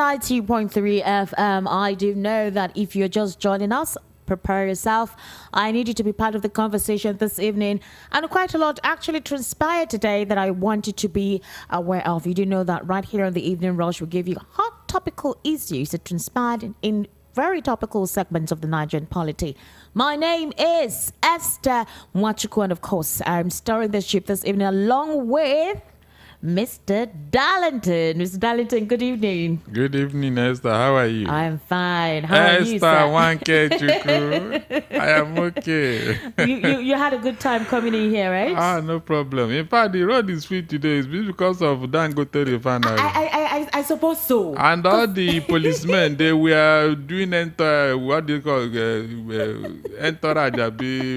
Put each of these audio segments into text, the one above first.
90.3 FM. I do know that if you're just joining us, prepare yourself. I need you to be part of the conversation this evening. And quite a lot actually transpired today that I want you to be aware of. You do know that right here on the Evening Rush, we give you hot topical issues that transpired in very topical segments of the Nigerian polity. My name is Esther Mwachukwu, and of course, I'm starring the ship this evening along with Mr. Darlington. Mr. Darlington, good evening. Good evening, Esther. How are you? I'm fine. How are you, Esther, sir? 1K Chukwu. I am okay. You had a good time coming in here, right? No problem. In fact, the road is free today. It's because of Dangote Refinery. I suppose so. And all the policemen, they were doing entourage,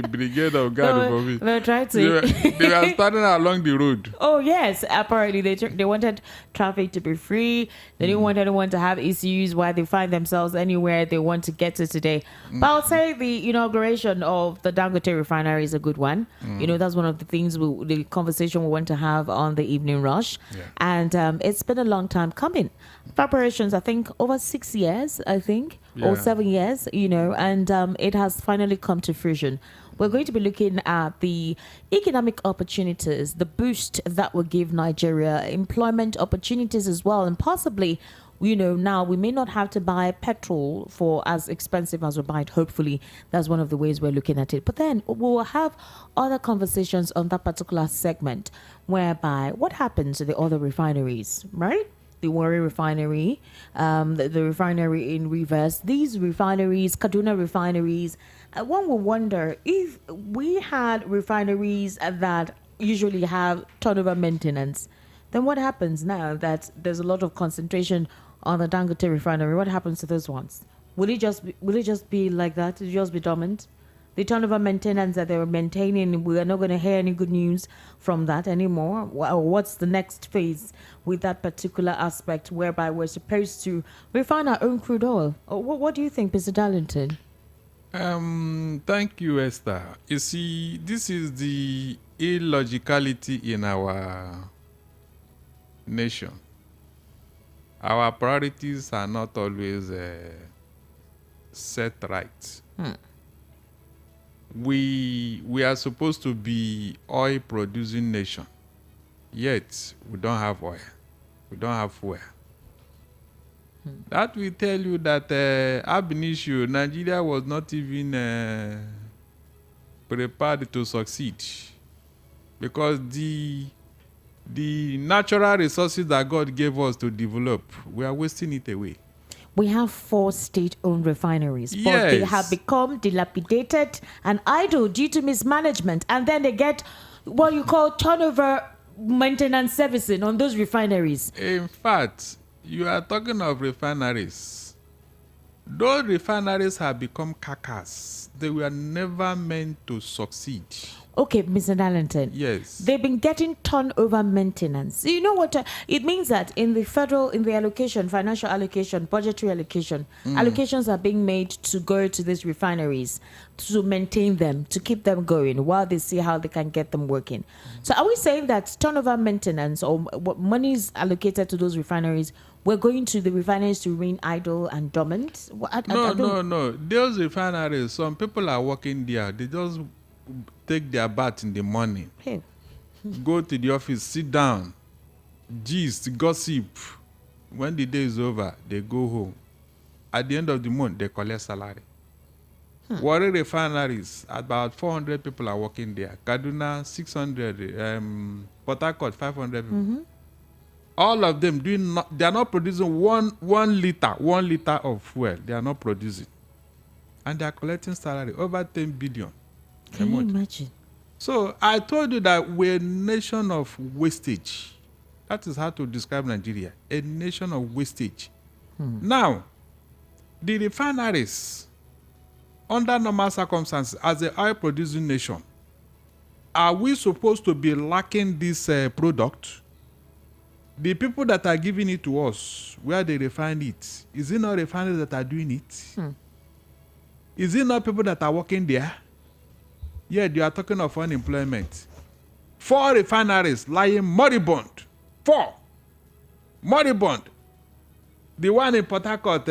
brigade of guard for me. They're trying to. They were standing along the road. Oh yes, apparently they wanted traffic to be free. They didn't want anyone to have issues while they find themselves anywhere they want to get to today. But I'll say the inauguration of the Dangote Refinery is a good one. You know, that's one of the things the conversation we want to have on the Evening Rush. Yeah. And it's been a long time coming. Preparations, I think, over 6 years, or Yeah. 7 years, and it has finally come to fruition. We're going to be looking at the economic opportunities, the boost that will give Nigeria, employment opportunities as well, and possibly, now we may not have to buy petrol for as expensive as we buy it. Hopefully, that's one of the ways we're looking at it. But then we'll have other conversations on that particular segment, whereby what happens to the other refineries, right? The Warri refinery, the refinery in Rivers, these refineries, Kaduna refineries. One will wonder if we had refineries that usually have turnover maintenance, then what happens now that there's a lot of concentration on the Dangote refinery? What happens to those ones? Will it just be like that? Will it just be dormant? The turnover maintenance that they were maintaining, we are not going to hear any good news from that anymore. What's the next phase with that particular aspect whereby we're supposed to refine our own crude oil? What do you think, Mr. Darlington? Thank you, Esther. You see, this is the illogicality in our nation. Our priorities are not always set right. We are supposed to be oil producing nation, yet we don't have oil. We don't have fuel. That will tell you that ab initio, Nigeria was not even prepared to succeed, because the natural resources that God gave us to develop, we are wasting it away. We have 4 state-owned refineries, but Yes. they have become dilapidated and idle due to mismanagement. And then they get what you call turnover maintenance servicing on those refineries. In fact, you are talking of refineries. Those refineries have become carcass. They were never meant to succeed. Okay, Mr. Darlington. Yes. They've been getting turnover maintenance. You know what? It means that in the allocation, financial allocation, budgetary allocation, allocations are being made to go to these refineries to maintain them, to keep them going while they see how they can get them working. So are we saying that turnover maintenance or what money is allocated to those refineries, we're going to the refineries to remain idle and dormant? No. Those refineries, some people are working there. They just take their bath in the morning, Hey. go to the office, sit down, gist, gossip. When the day is over, they go home. At the end of the month, they collect salary. Warri refineries, about 400 people are working there. Kaduna, 600. Port Harcourt, 500 people. All of them they are not producing one liter of fuel. They are not producing, and they are collecting salary over 10 billion. Can you imagine? So I told you that we're a nation of wastage. That is how to describe Nigeria, a nation of wastage. Now, the refineries, under normal circumstances, as an oil-producing nation, are we supposed to be lacking this product? The people that are giving it to us, where they refine it, is it not refineries that are doing it? Is it not people that are working there? Yeah, you are talking of unemployment. 4 refineries lying moribund. 4. Moribund. The one in Port Harcourt,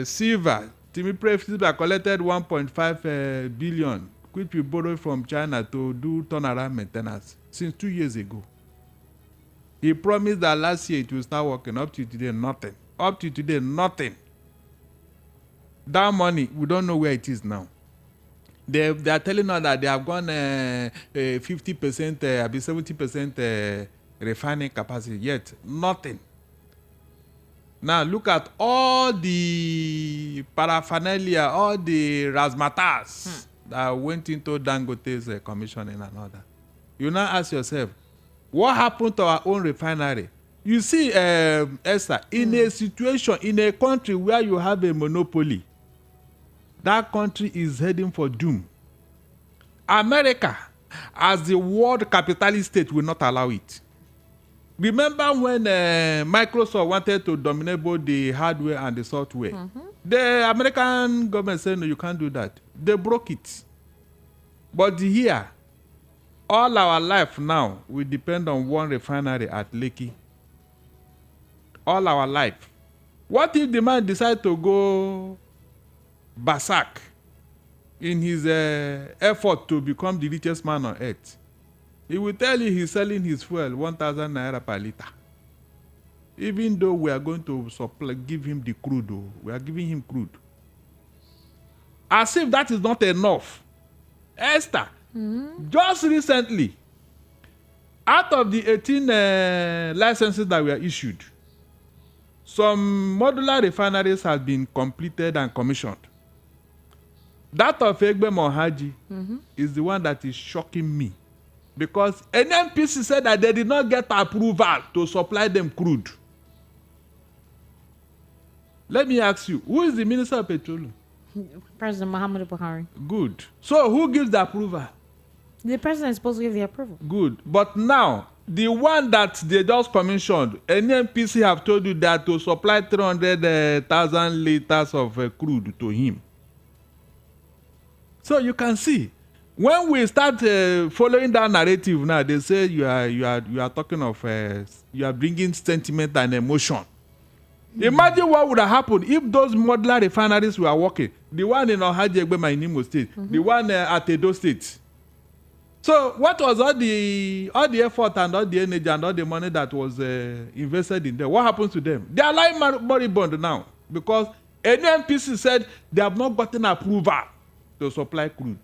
Silver, Silver collected 1.5 billion, which we borrowed from China to do turnaround maintenance since 2 years ago. He promised that last year it will start working. Up to today, nothing. Up to today, nothing. That money, we don't know where it is now. They are telling us that they have gone 50%, 70% refining capacity. Yet, nothing. Now, look at all the paraphernalia, all the razzmatazz that went into Dangote's commissioning and all that. You now ask yourself, what happened to our own refinery? You see, Esther, in a situation, in a country where you have a monopoly, that country is heading for doom. America, as the world capitalist state, will not allow it. Remember when Microsoft wanted to dominate both the hardware and the software? The American government said, no, you can't do that. They broke it. But here, all our life now, we depend on one refinery at Lekki. All our life. What if the man decides to go berserk in his effort to become the richest man on earth? He will tell you he's selling his fuel 1,000 naira per liter. Even though we are going to give him the crude, we are giving him crude. As if that is not enough. Esther, just recently, out of the 18 licenses that were issued, some modular refineries have been completed and commissioned. That of Egbe Mohaji is the one that is shocking me. Because NNPC said that they did not get approval to supply them crude. Let me ask you, who is the Minister of Petroleum? President Muhammadu Buhari. Good. So who gives the approval? The president is supposed to give the approval. Good. But now, the one that they just commissioned, NNPC have told you that to supply 300,000 liters of crude to him. So you can see, when we start following that narrative now, they say you are talking of you are bringing sentiment and emotion. Imagine what would have happened if those modular refineries were working. The one in Ohaji Egbema in Imo State, the one at Edo State. So what was all the effort and all the energy and all the money that was invested in them? What happens to them? They are lying moribund now because NNPC said they have not gotten approval to supply crude.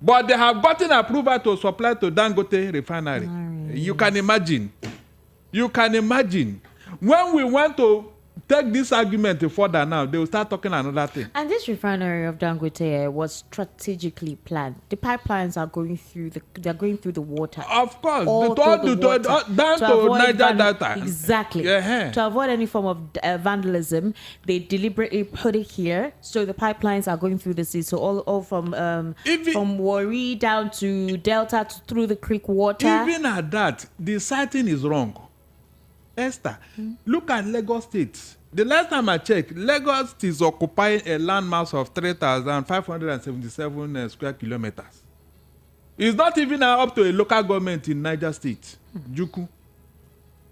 But they have gotten approval to supply to Dangote Refinery. You can imagine. You can imagine. When we want to take this argument further now, they will start talking another thing. And this refinery of Dangote was strategically planned. The pipelines are going through the water. Of course, down to Niger Delta. Exactly. To avoid any form of vandalism, they deliberately put it here. So the pipelines are going through the sea. So all from Warri down to Delta through the creek water. Even at that, the siting is wrong. Esther, look at Lagos State. The last time I checked, Lagos is occupying a landmass of 3,577 square kilometers. It's not even up to a local government in Niger State, Juku.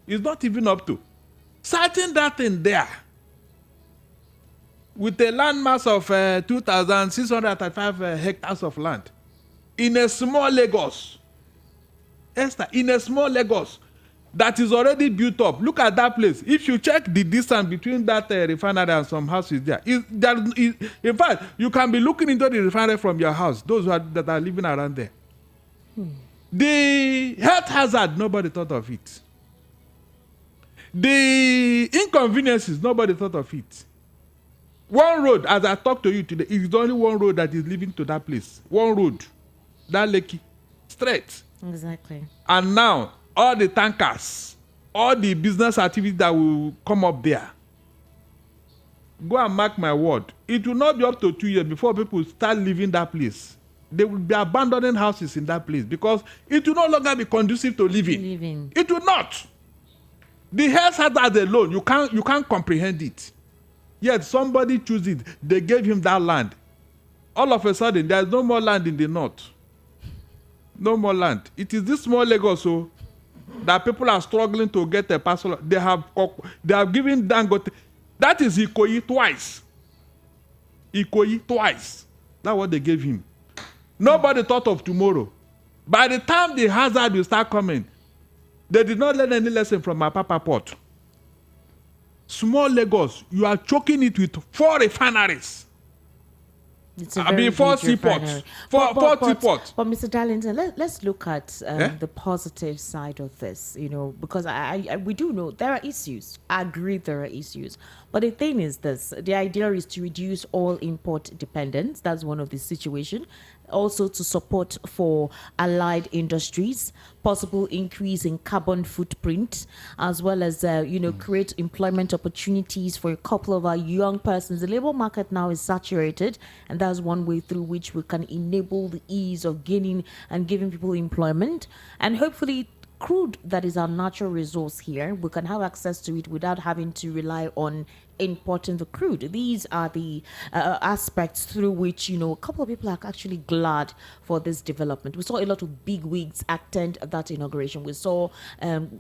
It's not even up to. Citing that in there, with a landmass of 2,635 hectares of land, in a small Lagos. Esther, in a small Lagos, that is already built up. Look at that place. If you check the distance between that refinery and some houses there, in fact, you can be looking into the refinery from your house, those that are living around there. The health hazard, nobody thought of it. The inconveniences, nobody thought of it. One road, as I talk to you today, is only one road that is leading to that place. One road. That Lekki. Straight. Exactly. And now, all the tankers, all the business activities that will come up there, go and mark my word, it will not be up to 2 years before people start leaving that place. They will be abandoning houses in that place because it will no longer be conducive to living. It will not. The health hazard alone, you can't comprehend it. Yet somebody choose it. They gave him that land. All of a sudden, there is no more land in the north. No more land. It is this small Lagos, so that people are struggling to get a parcel. They have given Dangote. That is Ikoyi twice. Ikoyi twice. That's what they gave him. Nobody thought of tomorrow. By the time the hazard will start coming, they did not learn any lesson from my Papa Port. Small Lagos, you are choking it with 4 refineries. It's a very 4 huge seaports. refinery. 4 seaports. But Mr. Darlington, let's look at the positive side of this, because we do know there are issues. I agree there are issues. But the thing is this, the idea is to reduce all import dependence. That's one of the situations. Also to support for allied industries, possible increase in carbon footprint, as well as, create employment opportunities for a couple of our young persons. The labor market now is saturated, and that's one way through which we can enable the ease of gaining and giving people employment. And hopefully, crude, that is our natural resource here, we can have access to it without having to rely on importing the crude. These are the aspects through which, a couple of people are actually glad for this development. We saw a lot of big wigs attend that inauguration. We saw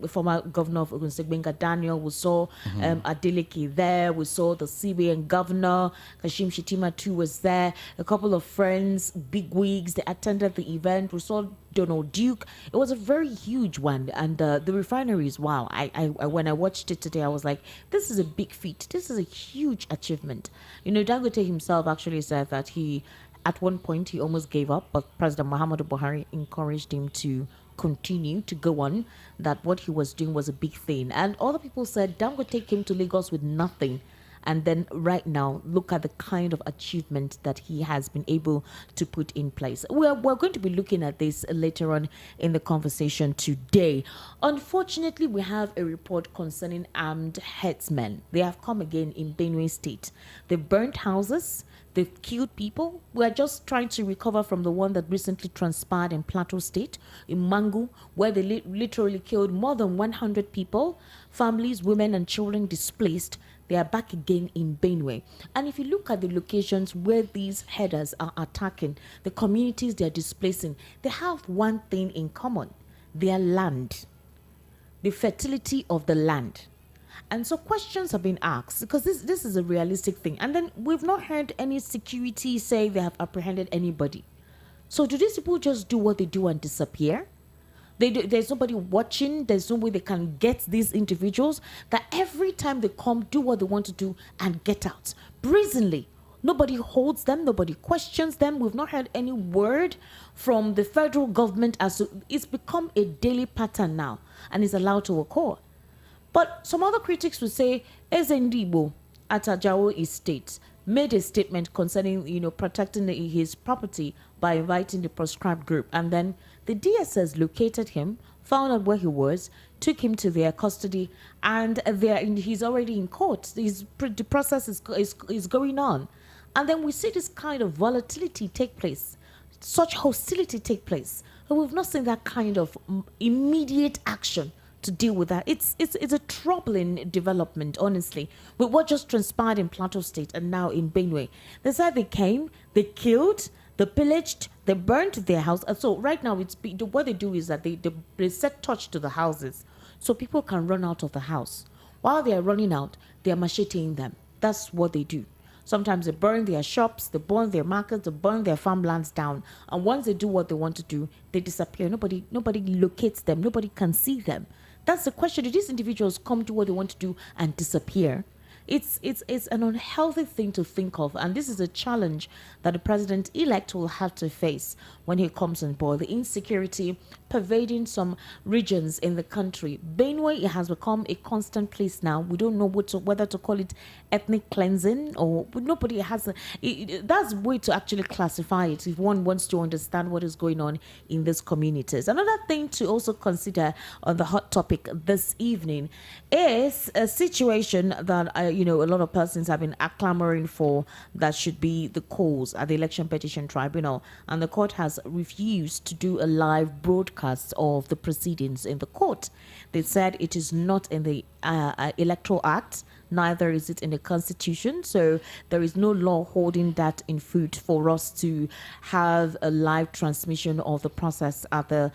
former governor of Ogun State, Benga Daniel. We saw Adeleke there. We saw the CBN governor, Kashim Shettima too was there. A couple of friends, big wigs, they attended the event. We saw Donald Duke. It was a very huge one. And the refineries, wow. I when I watched it today, I was like, this is a big feat. This is a huge achievement. Dangote himself actually said that at one point he almost gave up, but President Muhammadu Buhari encouraged him to continue to go on, that what he was doing was a big thing. And other people said Dangote came to Lagos with nothing. And then right now, look at the kind of achievement that he has been able to put in place. We're going to be looking at this later on in the conversation today. Unfortunately, we have a report concerning armed herdsmen. They have come again in Benue State. They've burnt houses. They've killed people. We're just trying to recover from the one that recently transpired in Plateau State, in Mangu, where they literally killed more than 100 people, families, women, and children displaced. They are back again in Benue. And if you look at the locations where these headers are attacking, the communities they are displacing, they have one thing in common: their land, the fertility of the land. And so questions have been asked, because this is a realistic thing. And then we've not heard any security say they have apprehended anybody. So do these people just do what they do and disappear? There's nobody watching. There's no way they can get these individuals, that every time they come, do what they want to do and get out brazenly. Nobody holds them. Nobody questions them. We've not heard any word from the federal government as to, it's become a daily pattern now and is allowed to occur. But some other critics would say Ezendibo at Ajao Estate made a statement concerning, protecting his property by inviting the proscribed group. And then the DSS located him, found out where he was, took him to their custody, and he's already in court. The process is going on. And then we see this kind of volatility take place, such hostility take place. And we've not seen that kind of immediate action to deal with that. It's a troubling development, honestly, with what just transpired in Plateau State and now in Benue. They said they came, they killed, they pillaged, they burnt their house. And so right now, what they do is that they set touch to the houses so people can run out of the house. While they are running out, they are macheting them. That's what they do. Sometimes they burn their shops, they burn their markets, they burn their farmlands down. And once they do what they want to do, they disappear. Nobody locates them. Nobody can see them. That's the question. Do these individuals come to what they want to do and disappear? It's an unhealthy thing to think of, and this is a challenge that the president-elect will have to face when he comes on board. The insecurity pervading some regions in the country. Benue, it has become a constant place now. We don't know whether to call it ethnic cleansing, or nobody has that's a way to actually classify it if one wants to understand what is going on in these communities. Another thing to also consider on the hot topic this evening is a situation that a lot of persons have been clamoring for, that should be the cause at the Election Petition Tribunal, and the court has refused to do a live broadcast of the proceedings in the court. They said it is not in the Electoral Act neither is it in the constitution. So there is no law holding that in foot for us to have a live transmission of the process at the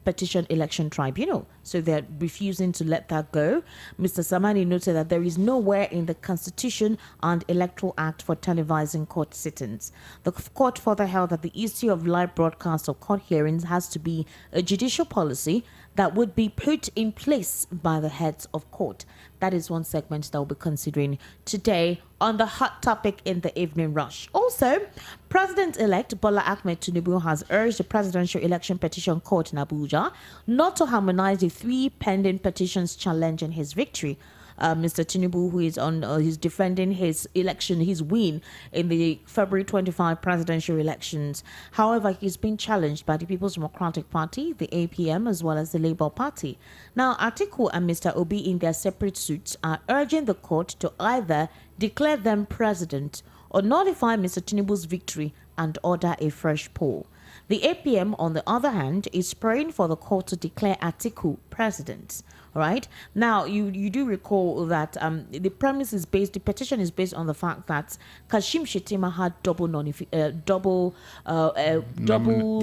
petition election tribunal. So they're refusing to let that go. Mr. Samani noted that there is nowhere in the Constitution and Electoral Act for televising court sittings. The court further held that the issue of live broadcast of court hearings has to be a judicial policy that would be put in place by the heads of court. That is one segment that we'll be considering today on the hot topic in the evening rush. Also, President-elect Bola Ahmed Tinubu has urged the Presidential Election Petition Court in Abuja not to harmonize the 3 pending petitions challenging his victory. Mr. Tinubu, who is on, he's defending his election, his win in the February 25 presidential elections. However, he's been challenged by the People's Democratic Party, the APM, as well as the Labour Party. Now, Atiku and Mr. Obi, in their separate suits, are urging the court to either declare them president or nullify Mr. Tinubu's victory and order a fresh poll. The APM, on the other hand, is praying for the court to declare Atiku president. Right now, you do recall that the premise is based, the petition is based on the fact that Kashim Shettima had double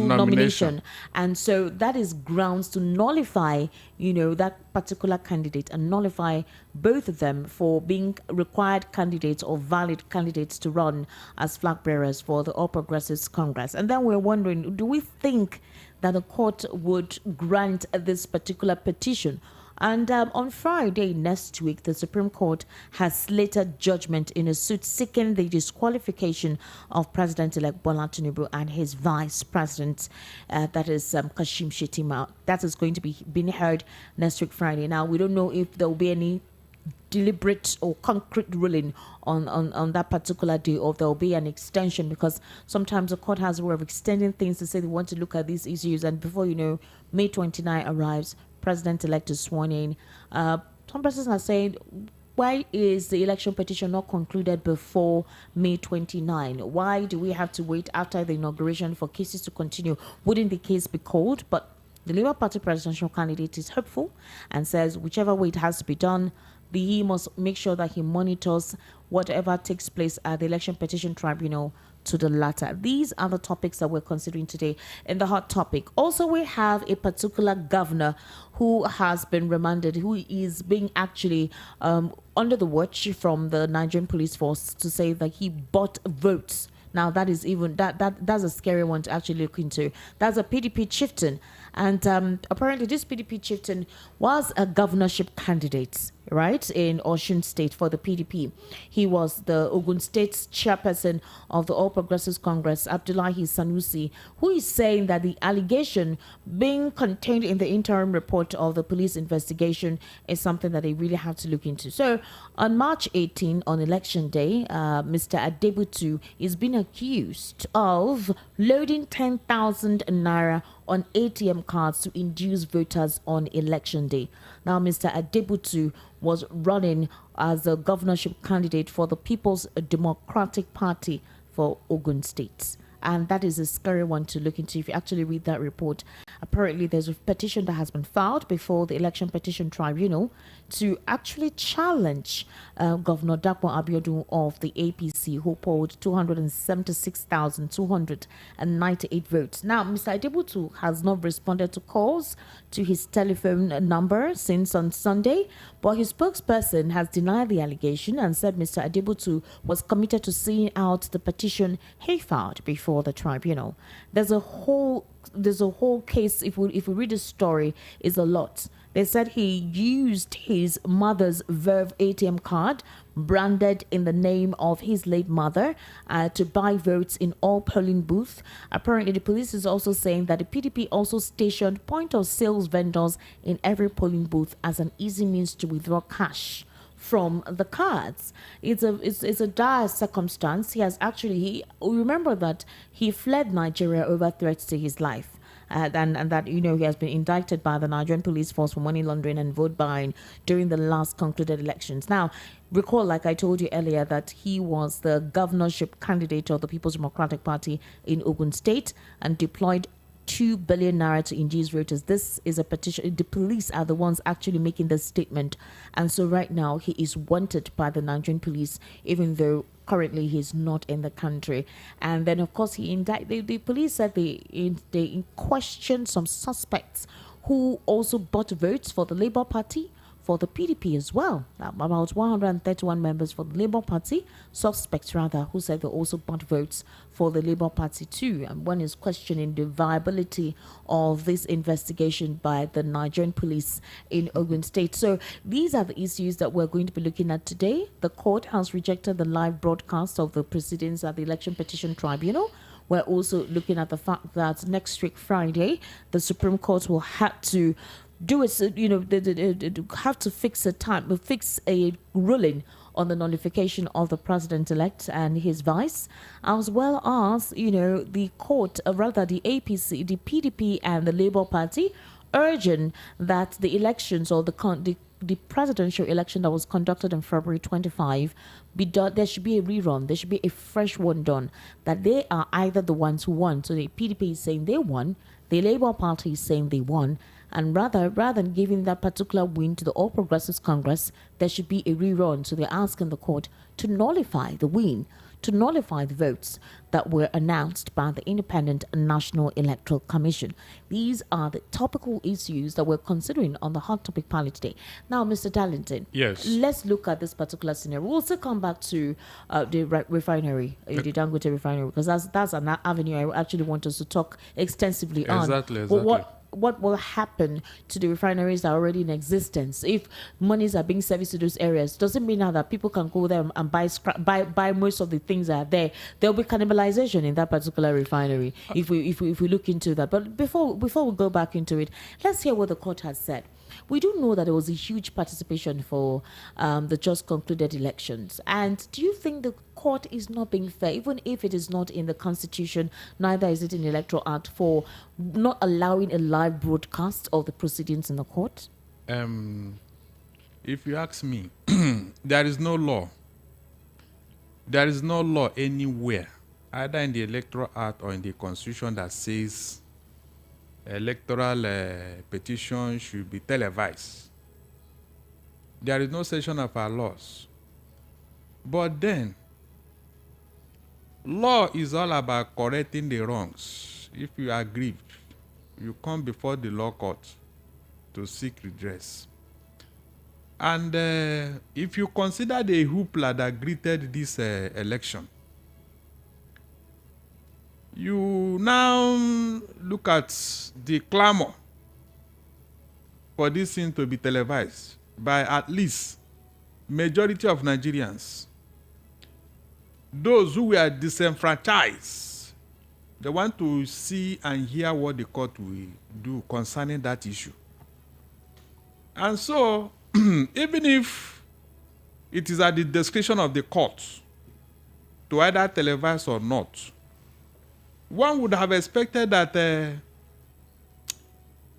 nomination, and so that is grounds to nullify, that particular candidate and nullify both of them for being required candidates or valid candidates to run as flag bearers for the All Progressives Congress. And then we're wondering, do we think that the court would grant this particular petition? And on Friday next week, the Supreme Court has slated judgment in a suit seeking the disqualification of President-elect Bola Tinubu and his Vice President, that is Kashim Shettima. That is going to be being heard next week, Friday. Now, we don't know if there will be any deliberate or concrete ruling on that particular day, or there will be an extension, because sometimes the court has a way of extending things to say they want to look at these issues, and before you know, May 29 arrives, President-elect is sworn in. Some persons are saying, why is the election petition not concluded before May 29? Why do we have to wait after the inauguration for cases to continue? Wouldn't the case be cold? But the Labour Party presidential candidate is hopeful and says whichever way it has to be done, he must make sure that he monitors whatever takes place at the election petition tribunal to the latter. These are the topics that we're considering today in the hot topic. Also, we have a particular governor who has been remanded, who is being actually under the watch from the Nigerian police force to say that he bought votes. Now that is even that's a scary one to actually look into. That's a PDP chieftain, and apparently this PDP chieftain was a governorship candidate, right, in Osun State for the PDP. He was the Ogun State's chairperson of the All Progressives Congress, Abdullahi Sanusi, who is saying that the allegation being contained in the interim report of the police investigation is something that they really have to look into. So on March 18, on election day, Mr. Adebutu is being accused of loading 10,000 naira on ATM cards to induce voters on election day. Now, Mr. Adebutu was running as a governorship candidate for the People's Democratic Party for Ogun State. And that is a scary one to look into if you actually read that report. Apparently, there's a petition that has been filed before the Election Petition Tribunal to actually challenge Governor Dapo Abiodun of the APC, who polled 276,298 votes. Now, Mr. Adebutu has not responded to calls to his telephone number since on Sunday, but his spokesperson has denied the allegation and said Mr. Adebutu was committed to seeing out the petition he filed before the tribunal. There's a whole case. If we read the story, is a lot. They said he used his mother's Verve ATM card branded in the name of his late mother to buy votes in all polling booths. Apparently, the police is also saying that the PDP also stationed point of sales vendors in every polling booth as an easy means to withdraw cash from the cards. It's a dire circumstance. Remember that he fled Nigeria over threats to his life. And that he has been indicted by the Nigerian police force for money laundering and vote buying during the last concluded elections. Now, recall, like I told you earlier, that he was the governorship candidate of the People's Democratic Party in Ogun State and deployed 2 billion naira to induce voters. This is a petition. The police are the ones actually making this statement. And so right now he is wanted by the Nigerian police, even though currently he's not in the country. And then of course the police said they questioned some suspects who also bought votes for the Labour Party, for the PDP as well. About 131 members for the Labour Party, suspects rather, who said they also bought votes for the Labour Party too. And one is questioning the viability of this investigation by the Nigerian police in Ogun State. So these are the issues that we're going to be looking at today. The court has rejected the live broadcast of the proceedings at the Election Petition Tribunal. We're also looking at the fact that next week, Friday, the Supreme Court will have to do it, they have to fix a ruling on the nullification of the president-elect and his vice, as well as, the court, rather the APC, the PDP and the Labour Party urging that the elections or the presidential election that was conducted in February 25 be done. There should be a rerun. There should be a fresh one done. That they are either the ones who won. So the PDP is saying they won. The Labour Party is saying they won. And rather than giving that particular win to the All Progressives Congress, there should be a rerun. So they're asking the court to nullify the win, to nullify the votes that were announced by the Independent National Electoral Commission. These are the topical issues that we're considering on the Hot Topic panel today. Now, Mr. Darlington, yes, let's look at this particular scenario. We'll also come back to the refinery, the Dangote refinery, because that's an avenue I actually want us to talk extensively on. Exactly. But what will happen to the refineries that are already in existence if monies are being serviced to those areas? Doesn't mean now that people can go there and buy most of the things that are there. There'll be cannibalization in that particular refinery if we look into that. But before we go back into it, let's hear what the court has said. We do know that there was a huge participation for the just concluded elections. And do you think the court is not being fair, even if it is not in the Constitution, neither is it in the Electoral Act, for not allowing a live broadcast of the proceedings in the court? If you ask me, there is no law. There is no law anywhere, either in the Electoral Act or in the Constitution, that says electoral petition should be televised. There is no section of our laws. But then, law is all about correcting the wrongs. If you are aggrieved, you come before the law court to seek redress. And if you consider the hoopla that greeted this election, you now look at the clamor for this thing to be televised by at least majority of Nigerians. Those who were disenfranchised, they want to see and hear what the court will do concerning that issue. And so, even if it is at the discretion of the court to either televise or not, one would have expected that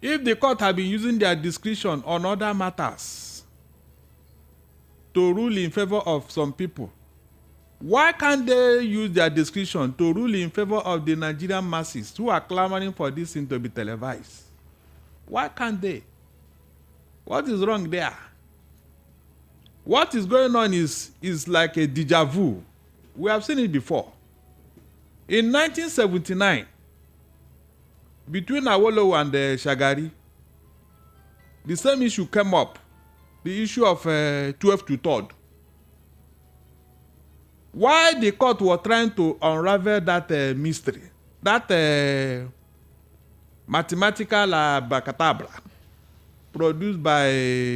if the court had been using their discretion on other matters to rule in favor of some people, why can't they use their discretion to rule in favor of the Nigerian masses who are clamoring for this thing to be televised? Why can't they? What is wrong there? What is going on is like a deja vu. We have seen it before. In 1979, between Awolowo and Shagari, the same issue came up, the issue of 12 to 3rd. Why the court was trying to unravel that mystery, that mathematical abracadabra produced by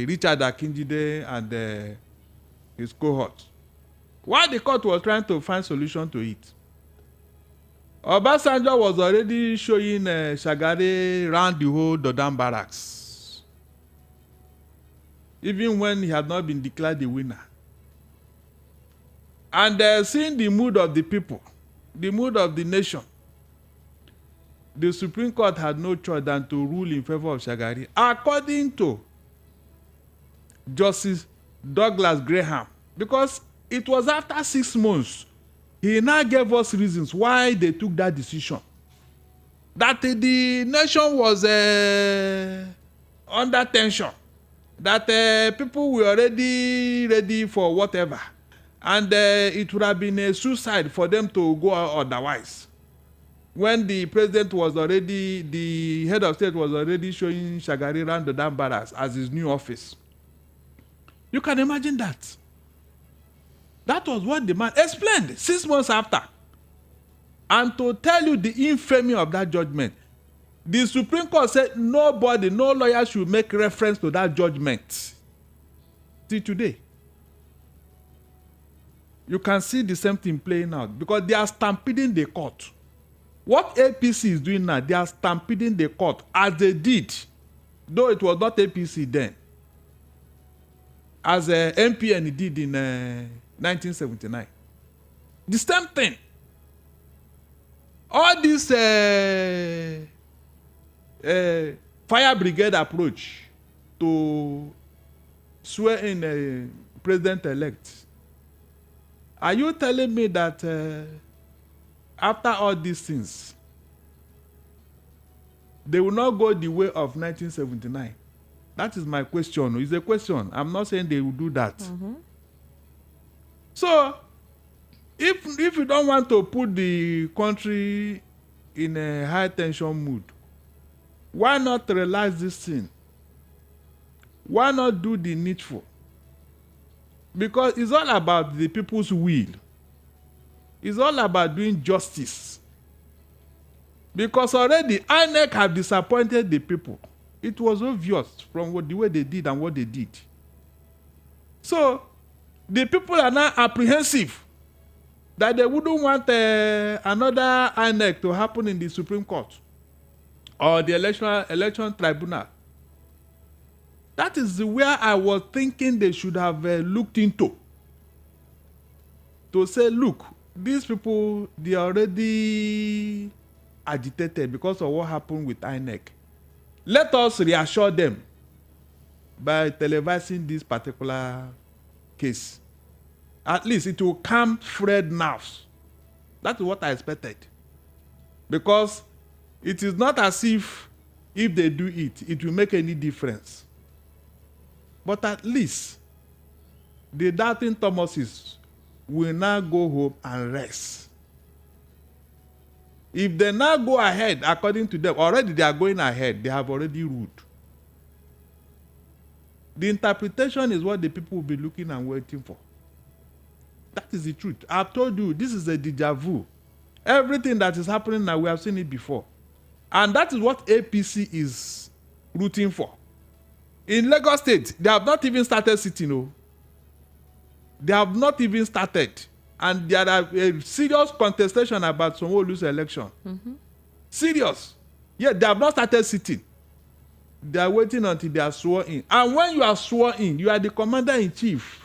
Richard Akinjide and his cohort. Why the court was trying to find solution to it? Obasanjo was already showing Shagari around the whole Dodam barracks, even when he had not been declared the winner. And seeing the mood of the people, the mood of the nation, the Supreme Court had no choice than to rule in favor of Shagari. According to Justice Douglas Graham, because it was after 6 months, he now gave us reasons why they took that decision. that the nation was under tension, that people were already ready for whatever, and it would have been a suicide for them to go otherwise. When the president was already, the head of state was already showing Shagari around the damn barracks as his new office. You can imagine that. That was what the man explained 6 months after. And to tell you the infamy of that judgment, the Supreme Court said nobody, no lawyer should make reference to that judgment. Till today. You can see the same thing playing out because they are stampeding the court. What APC is doing now, they are stampeding the court as they did, though it was not APC then, as MPN did in 1979. The same thing. All this fire brigade approach to swear in a president-elect. Are you telling me that after all these things, they will not go the way of 1979? That is my question. It's a question. I'm not saying they will do that. Mm-hmm. So, if you don't want to put the country in a high tension mood, why not realize this thing? Why not do the needful? Because it's all about the people's will. It's all about doing justice. Because already INEC have disappointed the people. It was obvious from the way they did and what they did. So, the people are now apprehensive that they wouldn't want another INEC to happen in the Supreme Court or the election tribunal. That is where I was thinking they should have looked into. To say, look, these people, they are already agitated because of what happened with INEC. Let us reassure them by televising this particular case. At least it will calm frayed nerves. That is what I expected. Because it is not as if they do it, it will make any difference. But at least the doubting Thomases will now go home and rest. If they now go ahead, according to them, already they are going ahead, they have already ruled. The interpretation is what the people will be looking and waiting for. That is the truth. I've told you, this is a deja vu. Everything that is happening now, we have seen it before. And that is what APC is rooting for. In Lagos State, they have not even started sitting. No. They have not even started. And there are a serious contestation about Sanwo-Olu's election. Mm-hmm. Serious. Yeah, they have not started sitting. They are waiting until they are sworn in. And when you are sworn in, you are the commander-in-chief.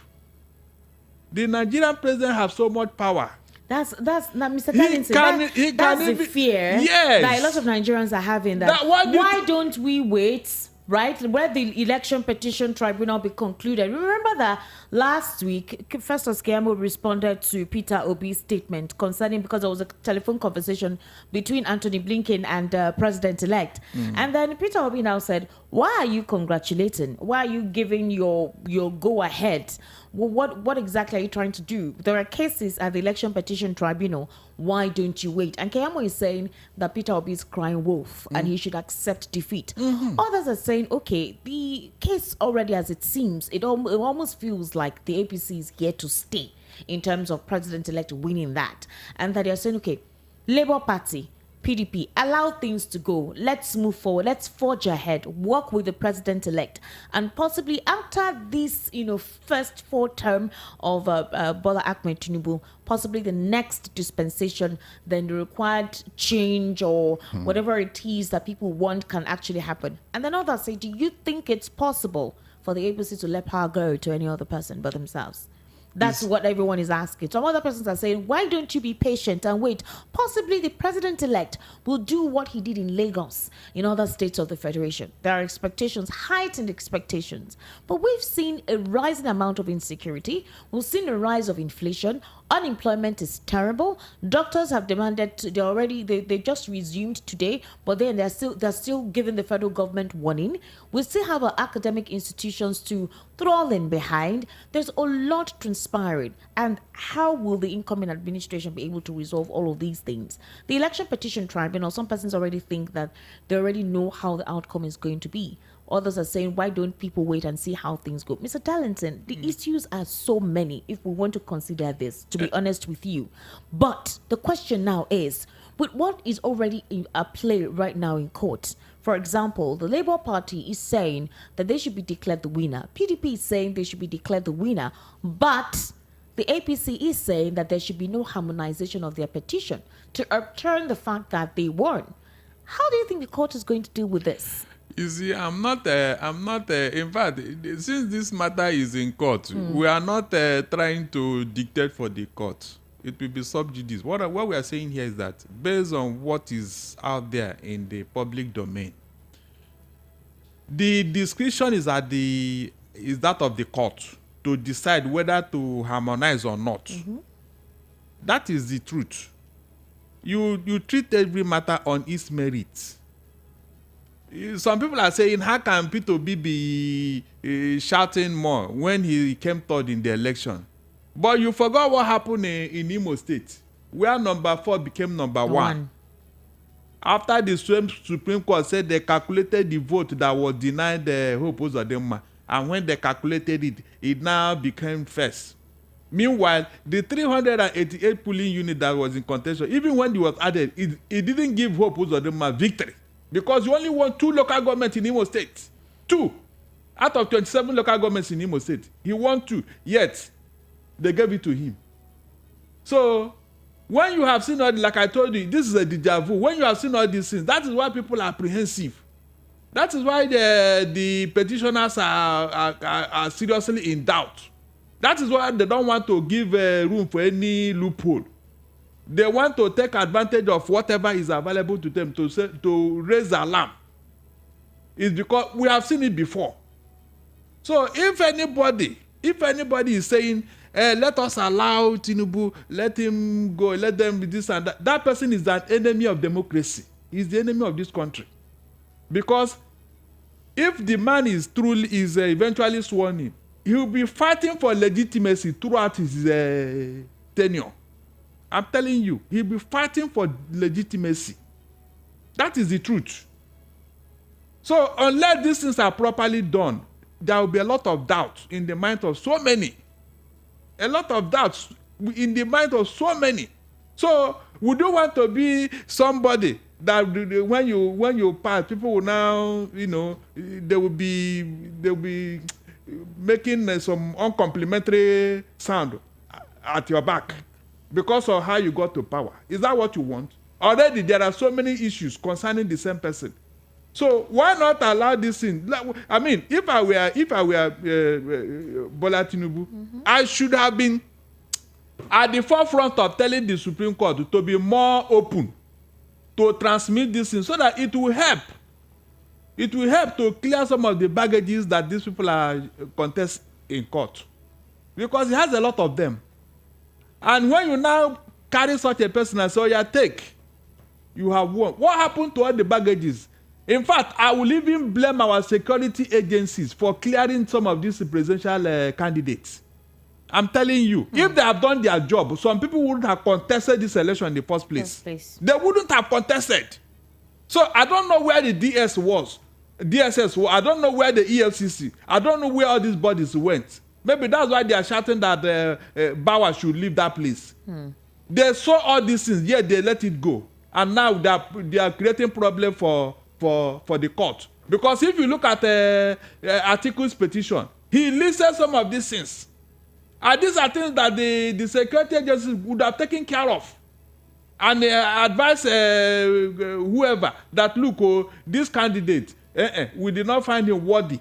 The Nigerian president has so much power. That's now, Mr. Darlington. That's the fear that a lot of Nigerians are having. Why don't we wait, right? Where the election petition tribunal be concluded? Remember that last week, Festus Keyamo responded to Peter Obi's statement concerning, because there was a telephone conversation between Anthony Blinken and President-elect. And then Peter Obi now said, why are you congratulating? Why are you giving your go-ahead? Well, what exactly are you trying to do? There are cases at the election petition tribunal. Why don't you wait? And Keyamo is saying that Peter Obi is crying wolf and he should accept defeat. Mm-hmm. Others are saying, okay, the case already as it seems, it almost feels like the APC is here to stay in terms of president-elect winning that. And that they're saying, okay, Labour Party, PDP, allow things to go. Let's move forward. Let's forge ahead. Work with the president-elect, and possibly after this, first full term of Bola Ahmed Tinubu, possibly the next dispensation, then the required change or whatever it is that people want can actually happen. And then others say, do you think it's possible for the APC to let power go to any other person but themselves? That's what everyone is asking. Some other persons are saying, why don't you be patient and wait? Possibly the president-elect will do what he did in Lagos, in other states of the Federation. There are expectations, heightened expectations. But we've seen a rising amount of insecurity. We've seen a rise of inflation. Unemployment is terrible. Doctors have demanded they just resumed today, but then they're still giving the federal government warning. We still have our academic institutions to throttling behind. There's a lot transpiring, and how will the incoming administration be able to resolve all of these things? The election petition tribunal, some persons already think that they already know how the outcome is going to be. Others are saying, why don't people wait and see how things go? Mr. Darlington, the issues are so many if we want to consider this, to be honest with you. But the question now is, with what is already at play right now in court, for example, the Labour Party is saying that they should be declared the winner. PDP is saying they should be declared the winner. But the APC is saying that there should be no harmonization of their petition to overturn the fact that they won. How do you think the court is going to deal with this? You see, I'm not, in fact, since this matter is in court, we are not trying to dictate for the court. It will be sub judice. What we are saying here is that based on what is out there in the public domain, the discretion is that of the court to decide whether to harmonize or not. That is the truth. You treat every matter on its merits. Some people are saying, how can P2B be shouting more when he came third in the election? But you forgot what happened in Imo State, where number 4 became number 1. After the Supreme Court said they calculated the vote that was denied Hope Uzodinma, and when they calculated it, it now became first. Meanwhile, the 388 polling unit that was in contention, even when it was added, it didn't give Hope Uzodinma victory. Because you only won 2 local governments in Imo State. 2. Out of 27 local governments in Imo State. He won 2. Yet, they gave it to him. So, when you have seen all, like I told you, this is a deja vu. When you have seen all these things, that is why people are apprehensive. That is why the petitioners are seriously in doubt. That is why they don't want to give room for any loophole. They want to take advantage of whatever is available to them to raise alarm. It's because we have seen it before. So if anybody is saying, let us allow Tinubu, let him go, let them be this and that, that person is an enemy of democracy. He's the enemy of this country. Because if the man is eventually sworn in, he will be fighting for legitimacy throughout his tenure. I'm telling you, he'll be fighting for legitimacy. That is the truth. So unless these things are properly done, there will be a lot of doubt in the mind of so many. A lot of doubts in the mind of so many. So would you want to be somebody that when you pass, people will now, they will be making some uncomplimentary sound at your back because of how you got to power? Is that what you want? Already there are so many issues concerning the same person. So why not allow this thing? I mean, if I were Bola Tinubu, I should have been at the forefront of telling the Supreme Court to be more open to transmit this thing so that it will help. It will help to clear some of the baggages that these people are contest in court. Because he has a lot of them. And when you now carry such a person and say, oh, yeah, take, you have won. What happened to all the baggages? In fact, I will even blame our security agencies for clearing some of these presidential candidates. I'm telling you, if they have done their job, some people wouldn't have contested this election in the first place. They wouldn't have contested. So I don't know where the DSS was. I don't know where the EFCC. I don't know where all these bodies went. Maybe that's why they are shouting that Bauer should leave that place. They saw all these things, yet they let it go. And now they are creating problem for the court. Because if you look at Atiku's petition, he listed some of these things. And these are things that the security agencies would have taken care of. And advise whoever that, look, this candidate, we did not find him worthy.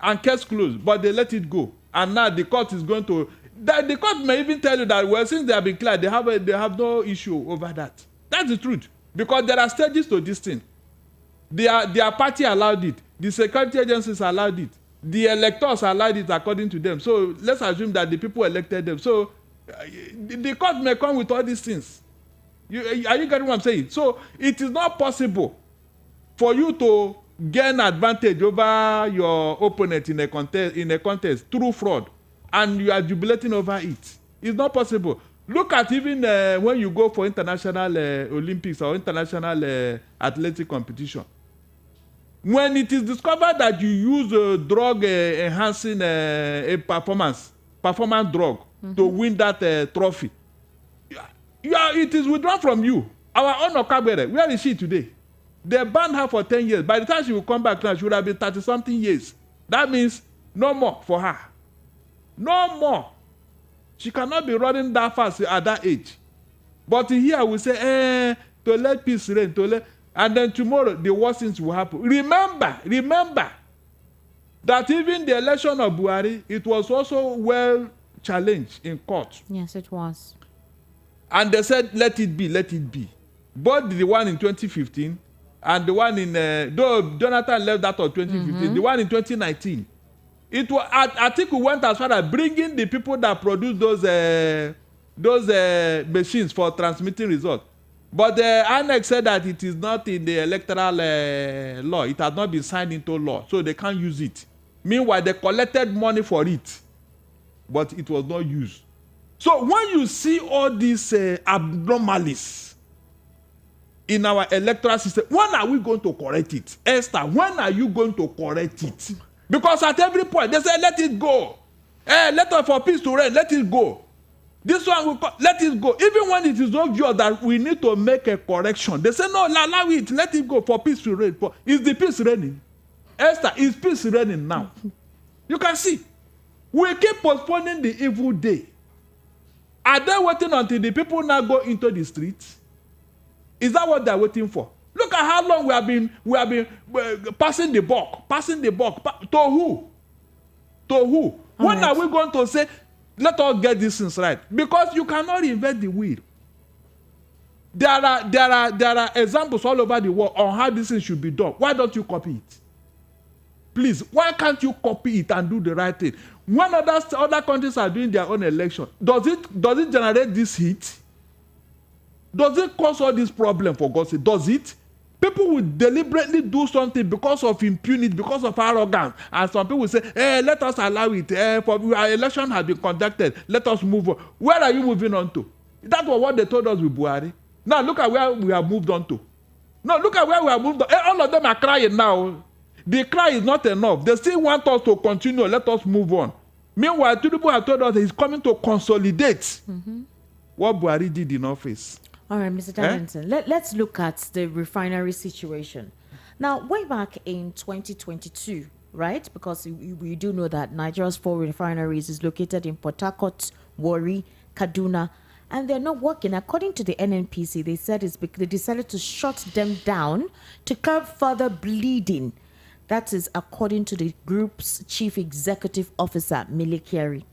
And case closed, but they let it go. And now the court is going to... The court may even tell you that, well, since they have been cleared, they have no issue over that. That's the truth. Because there are stages to this thing. Their party allowed it. The security agencies allowed it. The electors allowed it according to them. So let's assume that the people elected them. So The court may come with all these things. Are you getting what I'm saying? So it is not possible for you to gain advantage over your opponent in a contest through fraud, and you are jubilating over it. It's not possible. Look at even when you go for international Olympics or international athletic competition. When it is discovered that you use drug enhancing a performance drug to win that trophy, it is withdrawn from you. Our own Okabere, where is she today? They banned her for 10 years. By the time she will come back now, she would have been 30-something years. That means no more for her. No more. She cannot be running that fast at that age. But here we say, to let peace reign, and then tomorrow the worst things will happen. Remember that even the election of Buhari, it was also well challenged in court. Yes, it was. And they said, let it be. Both the one in 2015 and the one in, though Jonathan left that of 2015, the one in 2019. It was, Atiku went as far as bringing the people that produce those machines for transmitting results. But the annex said that it is not in the electoral law. It has not been signed into law, so they can't use it. Meanwhile, they collected money for it, but it was not used. So when you see all these abnormalities in our electoral system, when are we going to correct it? Esther, when are you going to correct it? Because at every point, they say, let it go. Let us for peace to reign, let it go. This one, let it go. Even when it is obvious that we need to make a correction, they say, no, allow it, let it go for peace to reign. Is the peace reigning? Esther, is peace reigning now? You can see. We keep postponing the evil day. Are they waiting until the people now go into the streets? Is that what they're waiting for? Look at how long we have been passing the buck. To who? When are we going to say, let us get these things right? Because you cannot reinvent the wheel. There are examples all over the world on how this thing should be done. Why don't you copy it? Please, why can't you copy it and do the right thing? When other countries are doing their own election, does it generate this heat? Does it cause all this problem, for God's sake? Does it? People will deliberately do something because of impunity, because of arrogance. And some people will say, let us allow it. For our election has been conducted. Let us move on. Where are you moving on to? That was what they told us with Buhari. Now look at where we have moved on to. No, look at where we have moved on. All of them are crying now. The cry is not enough. They still want us to continue. Let us move on. Meanwhile, Tinubu has told us that he's coming to consolidate what Buhari did in office. All right, Mr. Darlington, let's look at the refinery situation. Now, way back in 2022, right? Because we do know that Nigeria's 4 refineries is located in Port Harcourt, Warri, Kaduna, and they're not working. According to the NNPC, they said they decided to shut them down to curb further bleeding. That is according to the group's chief executive officer, Mile Kyari.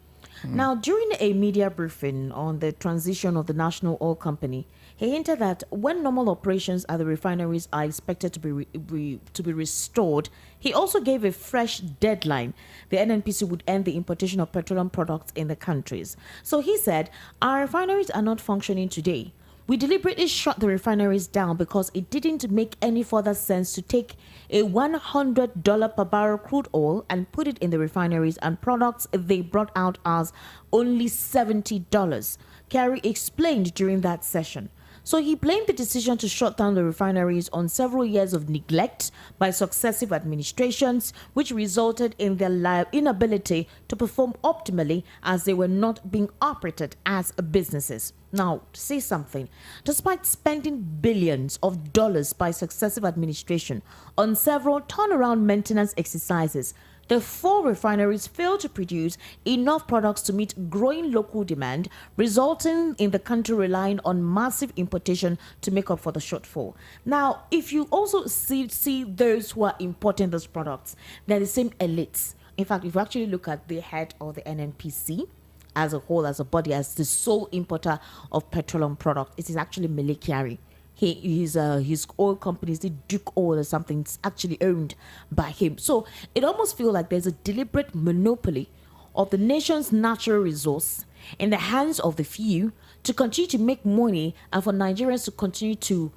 Now, during a media briefing on the transition of the National Oil Company, he hinted that when normal operations at the refineries are expected to be restored, he also gave a fresh deadline. The NNPC would end the importation of petroleum products in the countries. So he said, our refineries are not functioning today. We deliberately shut the refineries down because it didn't make any further sense to take a $100 per barrel crude oil and put it in the refineries, and products they brought out as only $70. Kyari explained during that session. So he blamed the decision to shut down the refineries on several years of neglect by successive administrations, which resulted in their inability to perform optimally as they were not being operated as businesses. Now, to say something, despite spending billions of dollars by successive administration on several turnaround maintenance exercises, the 4 refineries failed to produce enough products to meet growing local demand, resulting in the country relying on massive importation to make up for the shortfall. Now, if you also see those who are importing those products, they're the same elites. In fact, if you actually look at the head of the NNPC, as a whole, as a body, as the sole importer of petroleum product, it is actually Mile Kyari. His oil company, the Duke Oil or something, it's actually owned by him. So it almost feels like there's a deliberate monopoly of the nation's natural resource in the hands of the few to continue to make money and for Nigerians to continue to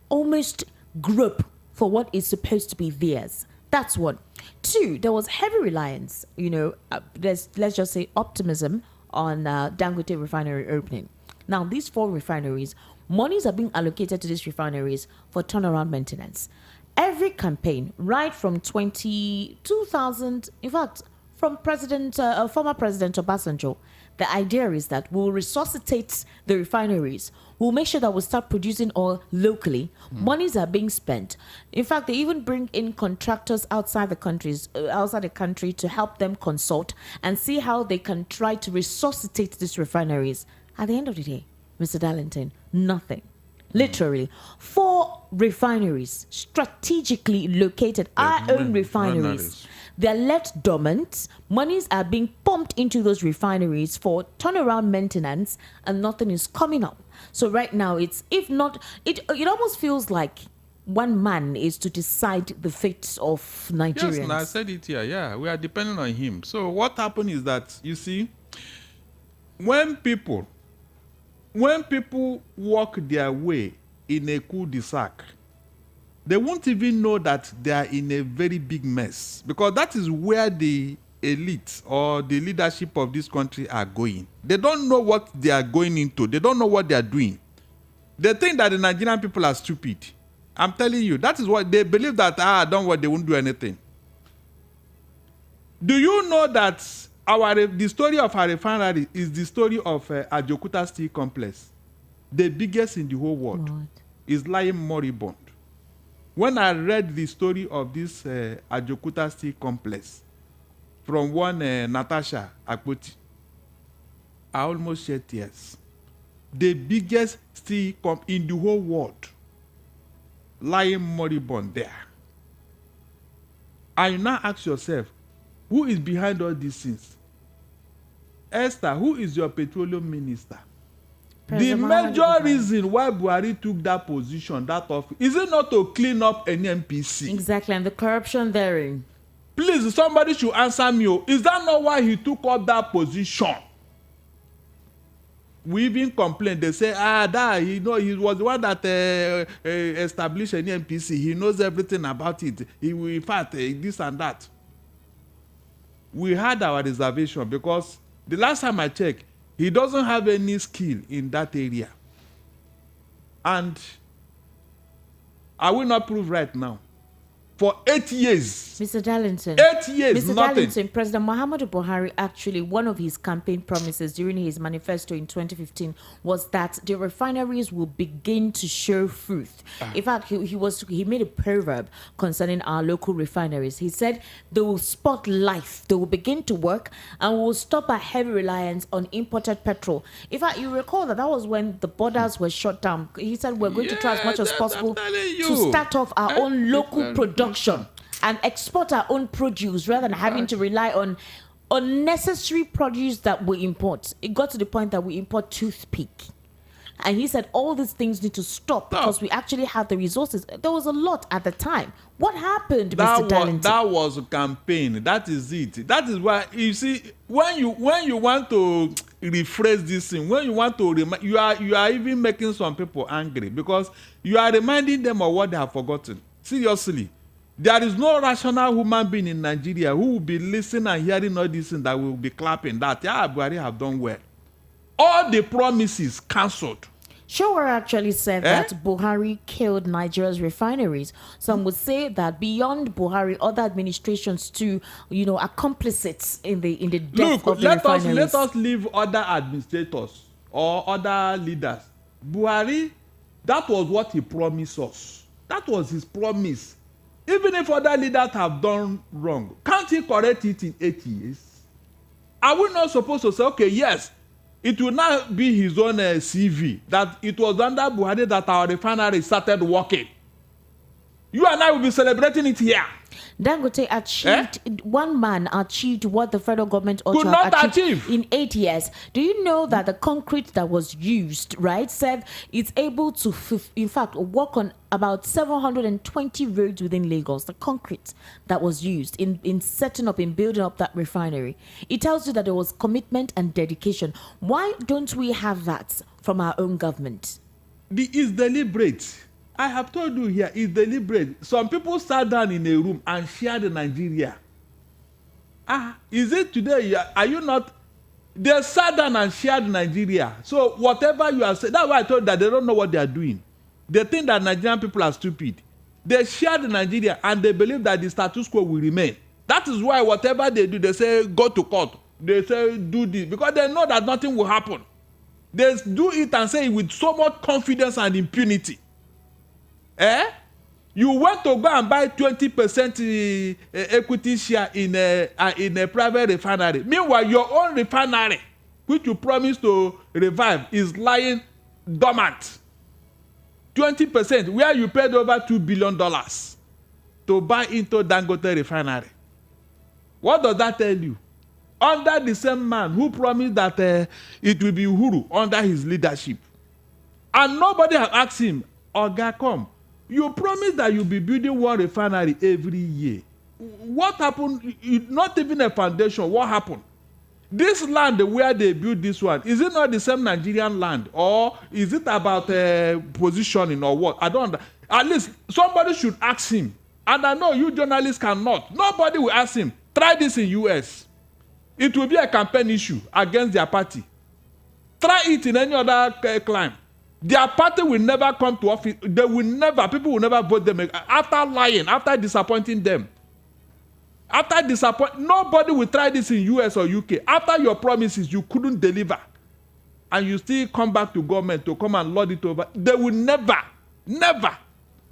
almost grope for what is supposed to be theirs. That's one. Two, there was heavy reliance, let's just say optimism on Dangote refinery opening. Now, these 4 refineries, monies are being allocated to these refineries for turnaround maintenance. Every campaign, right from 2000, in fact, from former President Obasanjo, the idea is that we'll resuscitate the refineries. We'll make sure that we'll start producing oil locally. Monies are being spent. In fact, they even bring in contractors outside the country to help them consult and see how they can try to resuscitate these refineries. At the end of the day, Mr. Darlington, nothing. Literally, 4 refineries strategically located, our own refineries. They're left dormant. Monies are being pumped into those refineries for turnaround maintenance, and nothing is coming up. So right now, it almost feels like one man is to decide the fate of Nigerians. Yes, I said it here. Yeah, we are depending on him. So what happened is that, you see, when people walk their way in a cul-de-sac, they won't even know that they are in a very big mess, because that is where the elite or the leadership of this country are going. They don't know what they are going into. They don't know what they are doing. They think that the Nigerian people are stupid. I'm telling you, that is what they believe, that don't worry, they won't do anything. Do you know that the story of our refinery is the story of Ajokuta Steel Complex, the biggest in the whole world, is lying moribund. When I read the story of this Ajokuta Steel Complex from one Natasha Akpoti, I almost shed tears. The biggest steel in the whole world, lying moribund there. And you now ask yourself, who is behind all these things? Esther, who is your petroleum minister? The major reason why Buhari took that position, that office, is it not to clean up any NPC? Exactly, and the corruption therein. Please, somebody should answer me. Is that not why he took up that position? We even complain. They say, he was the one that established any NPC. He knows everything about it. In fact, this and that. We had our reservation because the last time I checked, he doesn't have any skill in that area. And I will not prove right now. For 8 years. Mr. Darlington. 8 years, Mr. nothing. Darlington, President Muhammadu Buhari, actually, one of his campaign promises during his manifesto in 2015 was that the refineries will begin to show fruit. In fact, he made a proverb concerning our local refineries. He said they will spot life, they will begin to work, and we will stop our heavy reliance on imported petrol. In fact, you recall that was when the borders were shut down. He said we're going to try as much as possible to start off our own local production and export our own produce rather than having to rely on unnecessary produce that we import. It got to the point that we import toothpick. And he said all these things need to stop because we actually have the resources. There was a lot at the time. What happened, Mr. Darlington? That was a campaign. That is it. That is why, you see, when you want to rephrase this thing, when you want to you are even making some people angry because you are reminding them of what they have forgotten. Seriously. There is no rational human being in Nigeria who will be listening and hearing all these things that will be clapping that, Buhari have done well. All the promises cancelled. SOWORE actually said that Buhari killed Nigeria's refineries. Some would say that beyond Buhari, other administrations too, are complicit in the death of the refineries. Let us leave other administrators or other leaders. Buhari, that was what he promised us. That was his promise. Even if other leaders have done wrong, can't he correct it in 8 years? Are we not supposed to say, okay, yes, it will not be his own CV, that it was under Buhari that our refinery started working? You and I will be celebrating it here. Dangote achieved, one man achieved what the federal government ought Could to not have achieved achieve. in 8 years. Do you know that the concrete that was used, right, said it's able to, in fact, work on about 720 roads within Lagos? The concrete that was used in setting up, in building up that refinery. It tells you that there was commitment and dedication. Why don't we have that from our own government? It's deliberate. I have told you here, it's deliberate. Some people sat down in a room and shared Nigeria. Is it today? Are you not? They sat down and shared Nigeria. So whatever you are saying, that's why I told you that they don't know what they are doing. They think that Nigerian people are stupid. They shared Nigeria and they believe that the status quo will remain. That is why whatever they do, they say go to court. They say do this because they know that nothing will happen. They do it and say it with so much confidence and impunity. You went to go and buy 20% equity share in a private refinery. Meanwhile, your own refinery, which you promised to revive, is lying dormant. 20%, where you paid over $2 billion to buy into Dangote refinery. What does that tell you? Under the same man who promised that it will be Uhuru under his leadership. And nobody has asked him, Oga, come. You promised that you'll be building one refinery every year. What happened? Not even a foundation. What happened? This land where they built this one, is it not the same Nigerian land? Or is it about positioning or what? I don't know. At least somebody should ask him. And I know you journalists cannot. Nobody will ask him. Try this in US. It will be a campaign issue against their party. Try it in any other climb. Their party will never come to office. They will never, people will never vote them after lying, after disappointing them. Nobody will try this in US or UK. After your promises, you couldn't deliver. And you still come back to government to come and lord it over. They will never.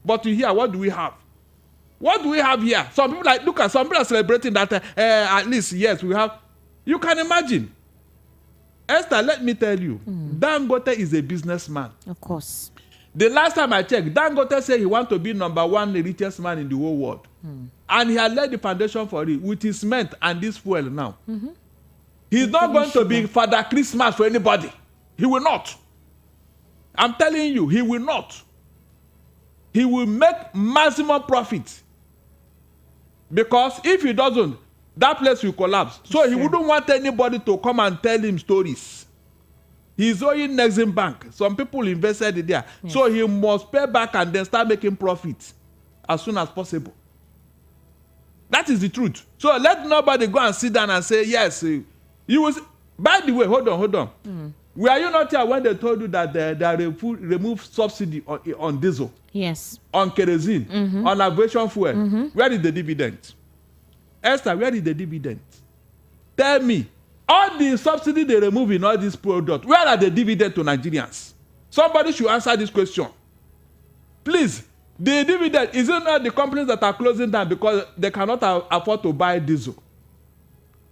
But you hear, what do we have? What do we have here? Some people look at some people are celebrating that at least, yes, we have. You can imagine. Esther, let me tell you, Dangote is a businessman. Of course. The last time I checked, Dangote said he wants to be #1 richest man in the whole world. And he had laid the foundation for it with his cement and this fuel now. He's not going to be Father Christmas for anybody. He will not. I'm telling you, he will not. He will make maximum profit. Because if he doesn't, that place will collapse. So he wouldn't want anybody to come and tell him stories. He's owing Exim Bank. Some people invested in there. Yes. So he must pay back and then start making profit as soon as possible. That is the truth. So let nobody go and sit down and say, yes, you was. By the way, hold on. Were you not here when they told you that they removed subsidy on diesel? Yes. On kerosene, on aviation fuel. Where is the dividend? Esther, where is the dividend? Tell me, all the subsidy they remove in all these products, where are the dividends to Nigerians? Somebody should answer this question. Please, the dividend, is it not the companies that are closing down because they cannot afford to buy diesel?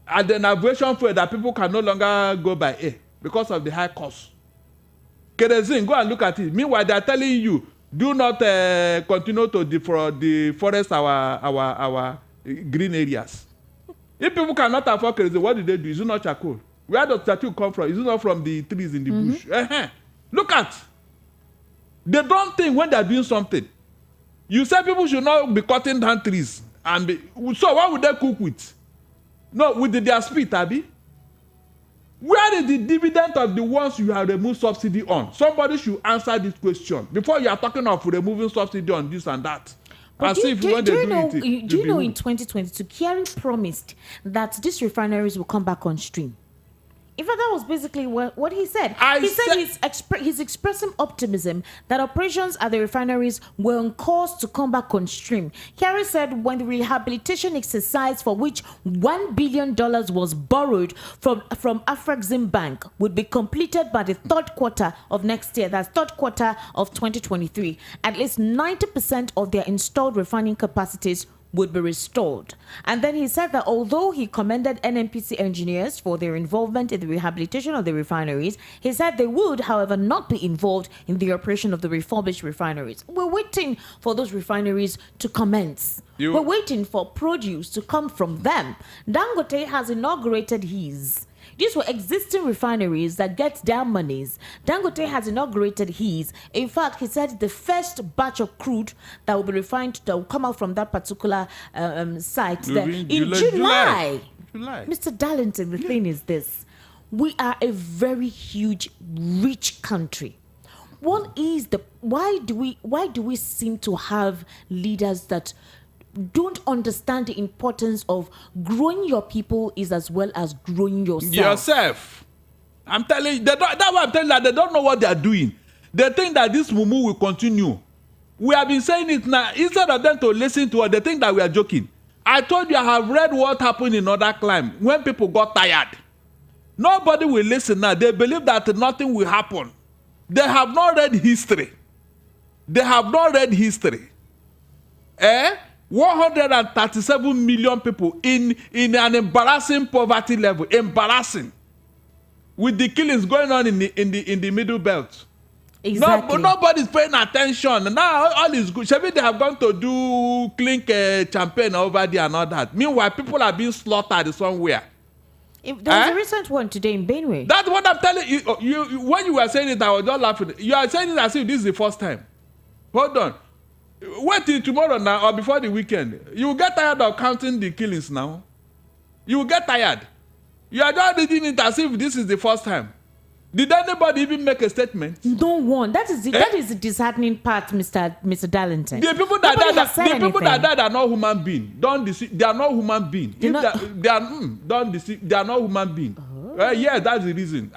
And then aviation fuel that people can no longer go by air because of the high cost. Kerosene, go and look at it. Meanwhile, they are telling you, do not continue to deforest our green areas. If people cannot afford kerosene, what do they do? Is it not charcoal? Where does charcoal come from? Is it not from the trees in the bush? Look at. They don't think when they are doing something. You say people should not be cutting down trees. So what would they cook with? No, with their spit, Abi. Where is the dividend of the ones you have removed subsidy on? Somebody should answer this question before you are talking of removing subsidy on this and that. But do you know in 2022, Kyari promised that these refineries will come back on stream? In fact, that was basically what he said. He said he's expressing optimism that operations at the refineries were on course to come back on stream. Kyari said when the rehabilitation exercise for which $1 billion was borrowed from Afrexim Bank would be completed by the third quarter of next year, that's third quarter of 2023, at least 90% of their installed refining capacities would be restored. And then he said that although he commended NNPC engineers for their involvement in the rehabilitation of the refineries, he said they would, however, not be involved in the operation of the refurbished refineries. We're waiting for those refineries to commence. We're waiting for produce to come from them. Dangote has inaugurated his. These were existing refineries that get their monies. Dangote has inaugurated his. In fact, he said the first batch of crude that will be refined, that will come out from that particular site there in July. Mr. Darlington, the thing is this. We are a very huge, rich country. What is the why do we seem to have leaders that don't understand the importance of growing your people is as well as growing yourself? I'm telling you, that's why I'm telling you that they don't know what they are doing. They think that this mumu will continue. We have been saying it now. Instead of them to listen to us, they think that we are joking. I told you I have read what happened in other climes when people got tired. Nobody will listen now. They believe that nothing will happen. They have not read history. 137 million people in an embarrassing poverty level, embarrassing, with the killings going on in the middle belt. Exactly. No, but nobody's paying attention. Now all is good. Maybe they have gone to do clink champagne over there and all that. Meanwhile, people are being slaughtered somewhere. There was a recent one today in Benue. That's what I'm telling you. You. When you were saying it, I was just laughing. You are saying it as if this is the first time. Hold on. Wait till tomorrow now or before the weekend. You will get tired of counting the killings now. You will get tired. You are just reading it as if this is the first time. Did anybody even make a statement? No one. That is the disheartening part, Mr. Darlington. The people that died are not human beings. Don't deceive. They are not human beings. They are not human beings. Yeah, that's the reason.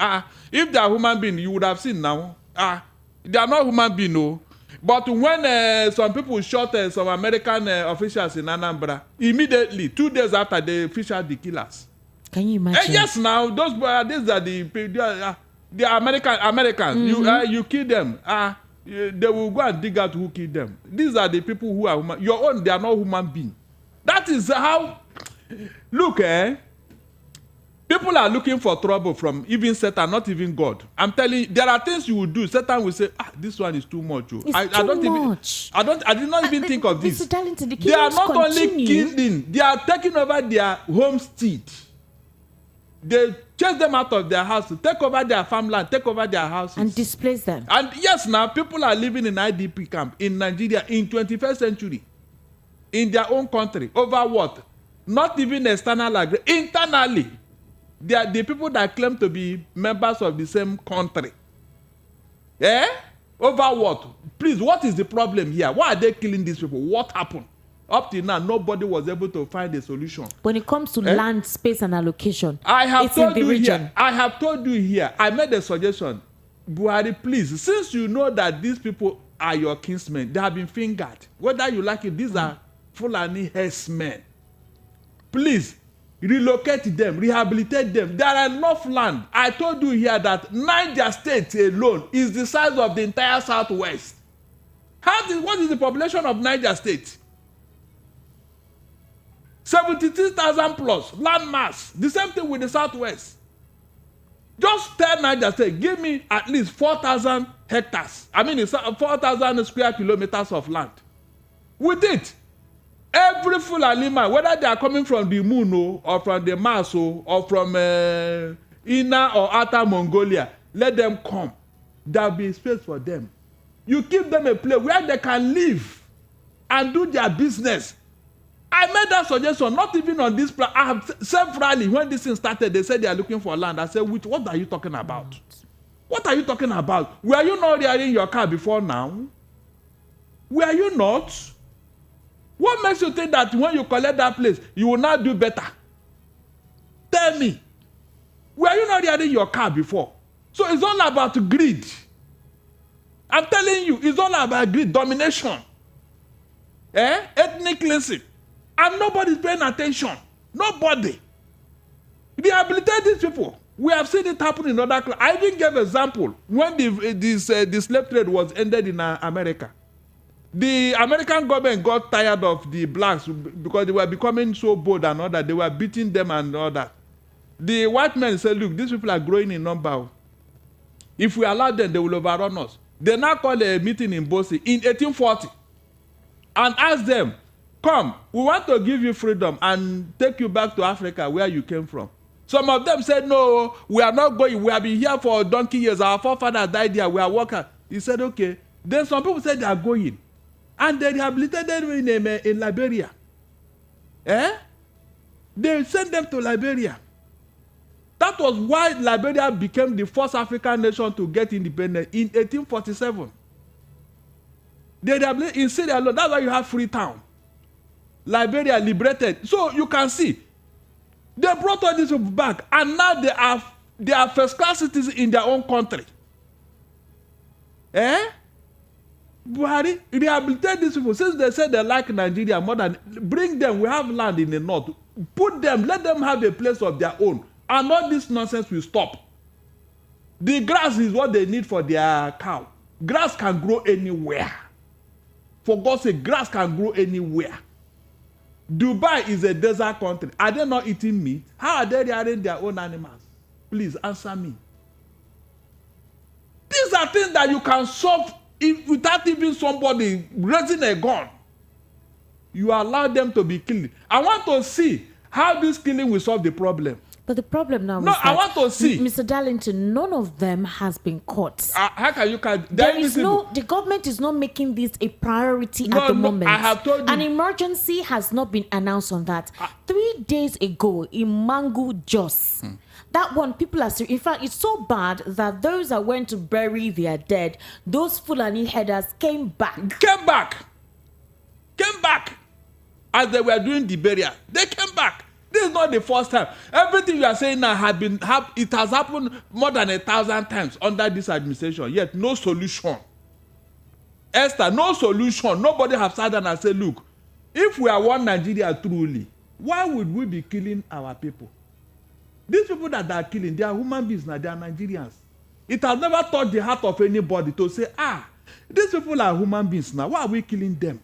If they are human beings, you would have seen now. They are not human beings, no. But when some people shot some American officials in Anambra, immediately, 2 days after, they shot the killers. Can you imagine? Yes, now these are the Americans. Mm-hmm. You kill them. They will go and dig out who killed them. These are the people who are human. Your own, they are not human beings. That is how. Look, people are looking for trouble from even Satan, not even God. I'm telling you, there are things you will do. Satan will say, this one is too much. I did not even think of this. Mr. Darlington, they are not only killing, they are taking over their homestead. They chase them out of their house, take over their farmland, take over their houses. And displace them. And yes, now people are living in IDP camp in Nigeria in 21st century. In their own country. Over what? Not even external agreement. Internally. They are the people that claim to be members of the same country. Over what? Please, what is the problem here? Why are they killing these people? What happened? Up till now, nobody was able to find a solution. When it comes to land, space, and allocation, I have told you here. I made a suggestion. Buhari, please, since you know that these people are your kinsmen, they have been fingered. Whether you like it, these are Fulani herdsmen. Please, relocate them, rehabilitate them. There are enough land. I told you here that Niger State alone is the size of the entire Southwest. What is the population of Niger State? 72,000 plus land mass. The same thing with the Southwest. Just tell Niger State, give me at least 4,000 hectares. I mean, it's 4,000 square kilometers of land. With it, every Fulani man, whether they are coming from the moon or from the Mars or from inner or outer Mongolia, let them come. There will be space for them. You give them a place where they can live and do their business. I made that suggestion, not even on this plan. I have severally, when this thing started, they said they are looking for land. I said, what are you talking about? What are you talking about? Were you not riding your car before now? Were you not? What makes you think that when you collect that place, you will not do better? Tell me. Were you not riding your car before? So it's all about greed. I'm telling you, it's all about greed, domination. Ethnic cleansing. And nobody's paying attention. Nobody. Rehabilitate these people. We have seen it happen in other countries. I even gave an example when the slave trade was ended in America. The American government got tired of the blacks because they were becoming so bold and all that. They were beating them and all that. The white men said, look, these people are growing in number. If we allow them, they will overrun us. They now called a meeting in Boise in 1840 and asked them, come, we want to give you freedom and take you back to Africa where you came from. Some of them said, no, we are not going. We have been here for donkey years. Our forefathers died here. We are working. He said, okay. Then some people said they are going. And they rehabilitated them in Liberia. They sent them to Liberia. That was why Liberia became the first African nation to get independence in 1847. They rehabilitated in Sierra Leone. That's why you have Freetown. Liberia liberated. So you can see, they brought all these people back, and now they are first-class citizens in their own country. Buhari rehabilitate these people. Since they said they like Nigeria more than, bring them. We have land in the north. Put them, let them have a place of their own. And all this nonsense will stop. The grass is what they need for their cow. Grass can grow anywhere. For God's sake, grass can grow anywhere. Dubai is a desert country. Are they not eating meat? How are they rearing their own animals? Please answer me. These are things that you can solve without even somebody raising a gun. You allow them to be killed. I want to see how this killing will solve the problem. But the problem now is I want to see. Mr. Darlington, none of them has been caught. How can you count? The government is not making this a priority at the moment. I have told you. An emergency has not been announced on that. 3 days ago in Mangu, Jos, that one, people are serious. In fact, it's so bad that those that went to bury their dead, those Fulani headers came back. Came back. As they were doing the burial. They came back. This is not the first time. Everything you are saying now it has happened more than 1,000 times under this administration. Yet no solution. Esther, no solution. Nobody has sat down and said, look, if we are one Nigeria truly, why would we be killing our people? These people that are killing, they are human beings now. They are Nigerians. It has never touched the heart of anybody to say, these people are human beings now. Why are we killing them?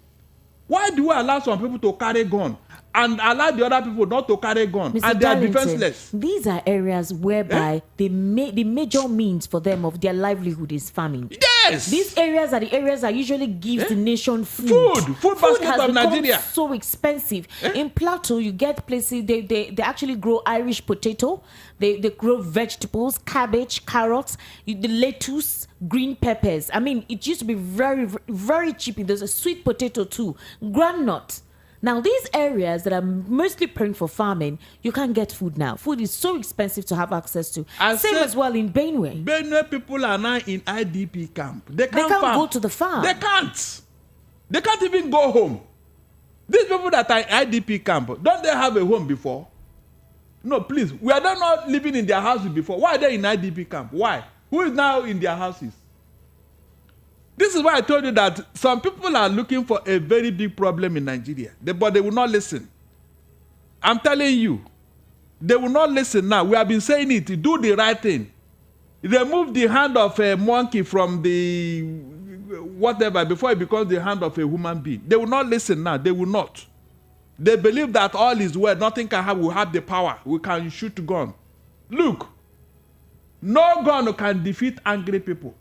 Why do we allow some people to carry gun and allow the other people not to carry gun? Mr. And they are defenseless? These are areas whereby the major means for them of their livelihood is farming. Yes! These areas are the areas that usually gives the nation food. Food basket has of become Nigeria. So expensive. In Plateau, you get places, they actually grow Irish potato. They grow vegetables, cabbage, carrots, the lettuce, green peppers. I mean, it used to be very, very cheap. There's a sweet potato too. Groundnut. Now, these areas that are mostly prone for farming, you can't get food now. Food is so expensive to have access to. Same as well in Benue. Benue people are now in IDP camp. They can't go to the farm. They can't. They can't even go home. These people that are in IDP camp, don't they have a home before? No, please. We are not living in their houses before. Why are they in IDP camp? Why? Who is now in their houses? This is why I told you that some people are looking for a very big problem in Nigeria, but they will not listen. I'm telling you, they will not listen now. We have been saying it. Do the right thing. Remove the hand of a monkey from the whatever before it becomes the hand of a human being. They will not listen now. They will not. They believe that all is well. Nothing can happen. We have the power. We can shoot gun. Look, no gun can defeat angry people.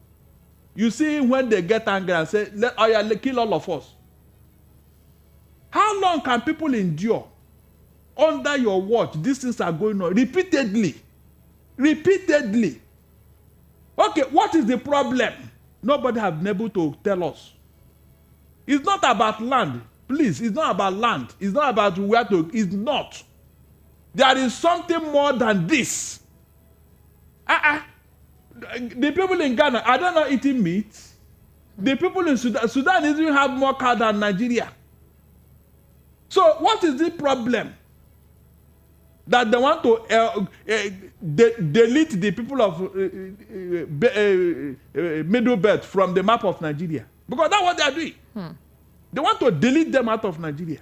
You see when they get angry and say, kill all of us. How long can people endure? Under your watch, these things are going on repeatedly. Repeatedly. Okay, what is the problem? Nobody has been able to tell us. It's not about land. Please, it's not about land. It's not about where to. It's not. There is something more than this. The people in Ghana, are they not eating meat? The people in Sudan even have more cow than Nigeria. So what is the problem? That they want to delete the people of Middle Belt from the map of Nigeria. Because that's what they are doing. They want to delete them out of Nigeria.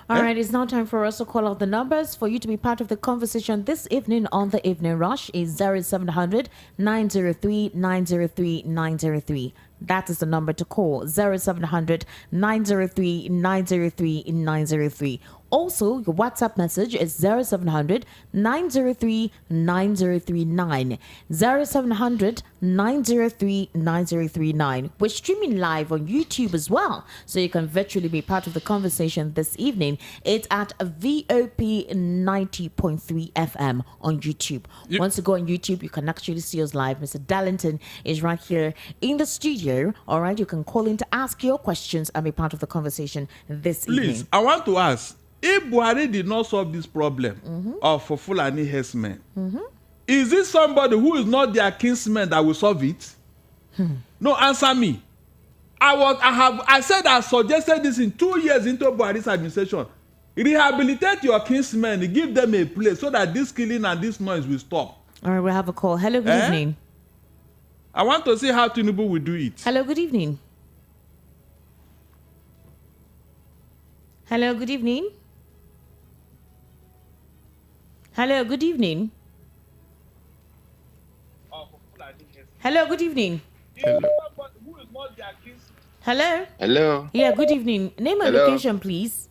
All right, it's now time for us to call out the numbers for you to be part of the conversation this evening on the Evening Rush. Is 0700 903 903 903. That is the number to call. 0700 903 903 903. Also, your WhatsApp message is 0700 903 9039. 0700 903 9039. We're streaming live on YouTube as well, so you can virtually be part of the conversation this evening. It's at VOP 90.3 FM on YouTube. Once you go on YouTube, you can actually see us live. Mr. Darlington is right here in the studio. All right, you can call in to ask your questions and be part of the conversation this evening. Please, I want to ask, if Buhari did not solve this problem of Fulani herdsmen, is it somebody who is not their kinsman that will solve it? No, answer me. I said I suggested this in 2 years into Buhari's administration. Rehabilitate your kinsmen, give them a place so that this killing and this noise will stop. All right, we'll have a call. Hello, good evening. I want to see how Tinubu will do it. Hello, good evening. Hello, good evening. Hello, good evening. Hello, good evening. Hello. Hello. Yeah, good evening. Name and location, please.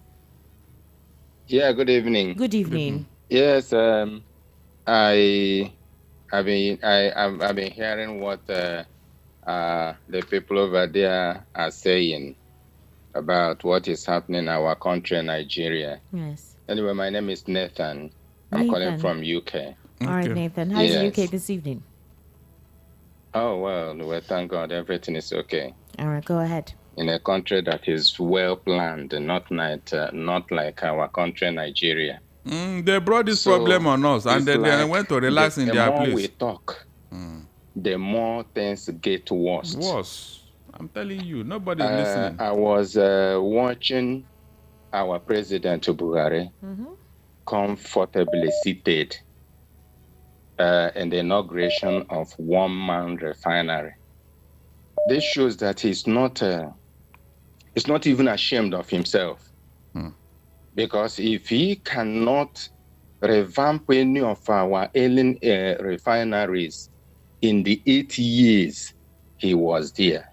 Yeah, good evening. Good evening. Yes, I've been hearing what the people over there are saying about what is happening in our country, Nigeria. Yes. Anyway, my name is Nathan. I'm calling from UK. All right, Nathan. How's the UK this evening? Oh, well, thank God, everything is okay. All right, go ahead. In a country that is well planned, not like our country, Nigeria. They brought this problem on us, and then they went to relax in their place. The more we talk, the more things get worse. Worse. I'm telling you, nobody's listening. I was watching our President Buhari comfortably seated in the inauguration of one-man refinery. This shows that he's not even ashamed of himself. Because if he cannot revamp any of our ailing refineries in the 8 years he was there,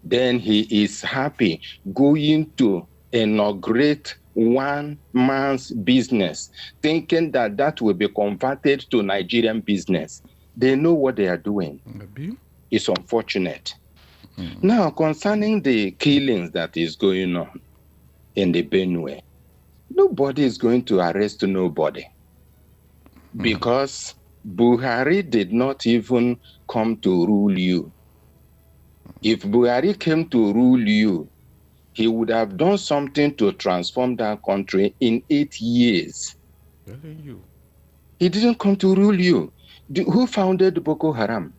then he is happy going to inaugurate one man's business, thinking that that will be converted to Nigerian business. They know what they are doing. Maybe. It's unfortunate. Now, concerning the killings that is going on in the Benue, nobody is going to arrest nobody because Buhari did not even come to rule you. If Buhari came to rule you, he would have done something to transform that country in 8 years. He didn't come to rule you. Who founded Boko Haram?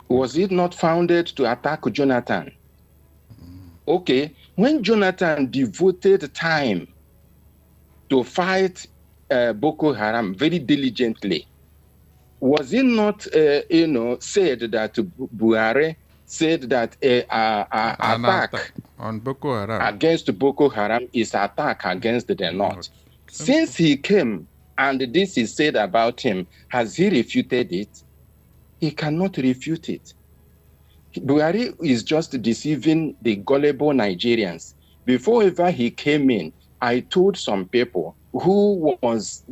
Was it not founded to attack Jonathan? Okay, when Jonathan devoted time to fight Boko Haram very diligently, was it not, said that Buhari said that attack on Boko Haram against Boko Haram is attack against the North? Since he came and this is said about him, has he refuted it? He cannot refute it. Buhari is just deceiving the gullible Nigerians. Before ever he came in, I told some people who was,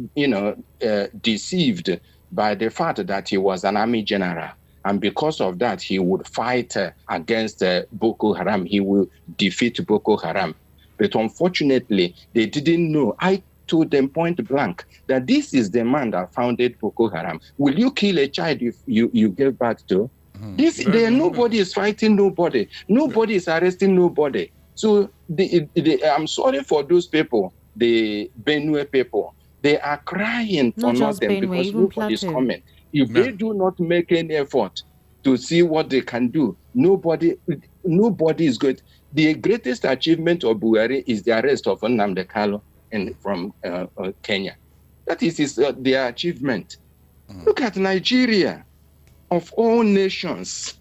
deceived by the fact that he was an army general. And because of that, he would fight against Boko Haram. He will defeat Boko Haram. But unfortunately, they didn't know. I told them point blank that this is the man that founded Boko Haram. Will you kill a child if you give birth to? Nobody is fighting nobody. Nobody is arresting nobody. So I'm sorry for those people, the Benue people. They are crying for nothing because nobody is coming. If they do not make any effort to see what they can do, nobody is good. The greatest achievement of Buhari is the arrest of Nnamdi Kanu from Kenya. That is their achievement. Look at Nigeria. Of all nations,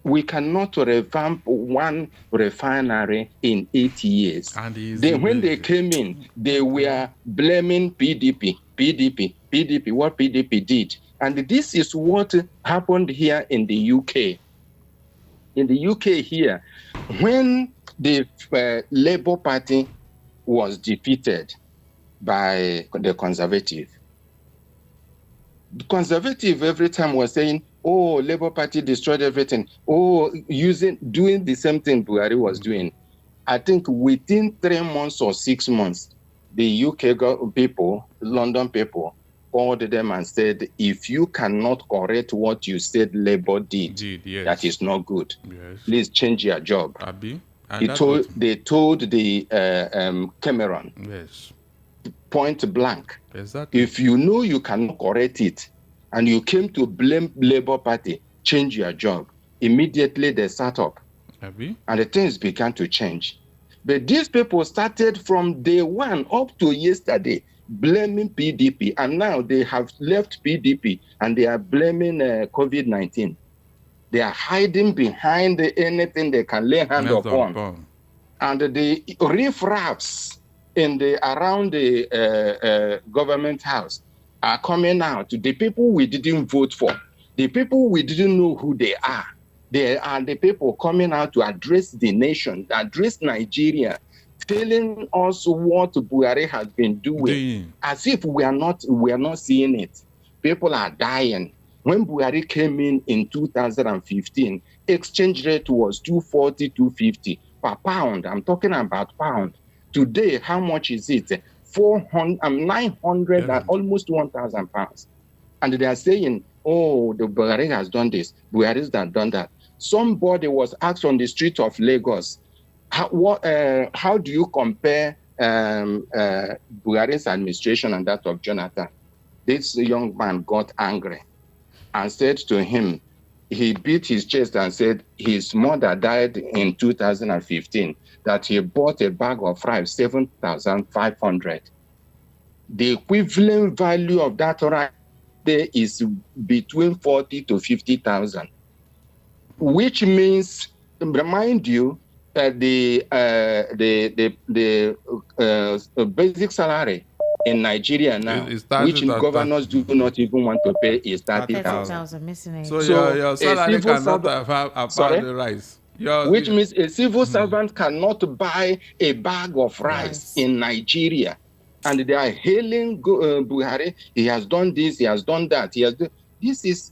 we cannot revamp one refinery in 8 years. Then when they came in, they were blaming PDP, what PDP did. And this is what happened here in the UK. In the UK here, when the Labour Party was defeated by the Conservative every time was saying, oh, Labour Party destroyed everything. Oh, doing the same thing Buhari was doing. I think within 3 months or 6 months, the UK people, London people, called them and said, if you cannot correct what you said Labour did, yes. that is not good. Yes. Please change your job. Abi? They told the Cameron, yes, point blank, exactly. If you know you cannot correct it and you came to blame Labour Party, change your job. Immediately they sat up. Abi? And the things began to change. But these people started from day one up to yesterday blaming PDP, and now they have left PDP and they are blaming COVID-19. They are hiding behind anything they can lay hand upon. And the riffraffs around the government house are coming out. The people we didn't vote for, the people we didn't know who they are the people coming out to address the nation, address Nigeria, telling us what Buhari has been doing, as if we are not seeing it. People are dying. When Buhari came in 2015, exchange rate was 240, 250 per pound. I'm talking about pound. Today, how much is it? 900 and almost 1,000 pounds. And they are saying, oh, the Buhari has done this, Buhari has done that. Somebody was asked on the street of Lagos, how do you compare Buhari's administration and that of Jonathan? This young man got angry and said to him, he beat his chest and said his mother died in 2015, that he bought a bag of rice, 7,500. The equivalent value of that rice is between 40 to 50,000, which means, remind you, the basic salary in Nigeria now, which governors do not even want to pay, is 30,000. So your salary cannot afford the rice. Which means a civil servant cannot buy a bag of rice in Nigeria. And they are hailing Buhari. He has done this, he has done that.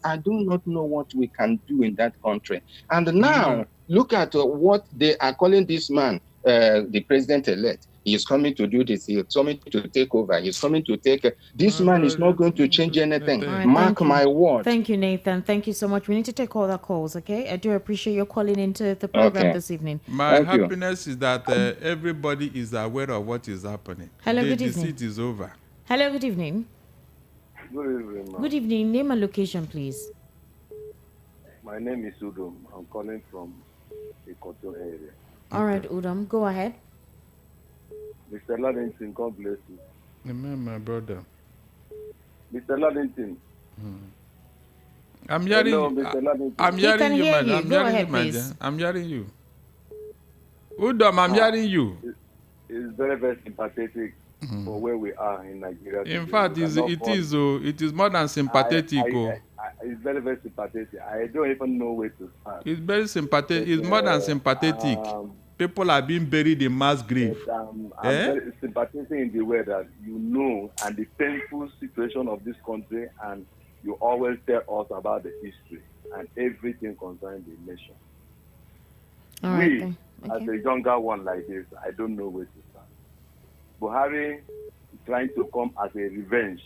I do not know what we can do in that country. And now, look at what they are calling this man, the president-elect. He is coming to do this. He is coming to take over. He is coming to take. This man is not going to change anything. Right, mark my word. Thank you, Nathan. Thank you so much. We need to take all the calls, okay? I do appreciate your calling into the program this evening. My happiness is that everybody is aware of what is happening. Hello, good evening. The seat is over. Hello, good evening. Good evening, ma'am. Good evening. Name and location, please. My name is Udom. I'm calling from the Koto area. All right, Udom, go ahead. Mr. Ladington, God bless you. Amen, my brother. Mr. Ladington. I'm hearing you. Mr. Ladington. I'm hearing you, man. I'm hearing you, please. I'm hearing you. Udom, I'm hearing you. It's very, very sympathetic for where we are in Nigeria. In fact, it is more than sympathetic. It's very, very sympathetic. I don't even know where to start. It's very sympathetic. It's more than sympathetic. People are being buried in mass grave. I'm very sympathetic in the way that you know and the painful situation of this country, and you always tell us about the history and everything concerning the nation. All right, as a younger one like this, I don't know where to start. Buhari is trying to come as a revenge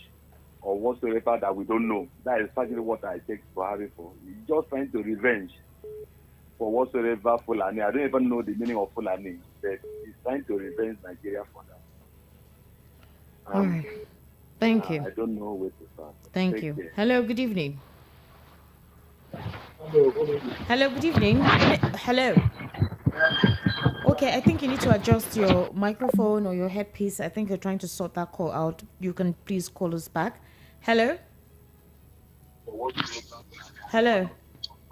or whatsoever that we don't know. That is exactly what I take Buhari for. He's just trying to revenge for whatsoever Fulani. I don't even know the meaning of Fulani, but he's trying to revenge Nigeria for that. All right. Thank you. I don't know where to start. Thank you. Care. Hello, good evening. Hello, good evening. Hello. Okay, I think you need to adjust your microphone or your headpiece. I think you're trying to sort that call out. You can please call us back. Hello? Hello?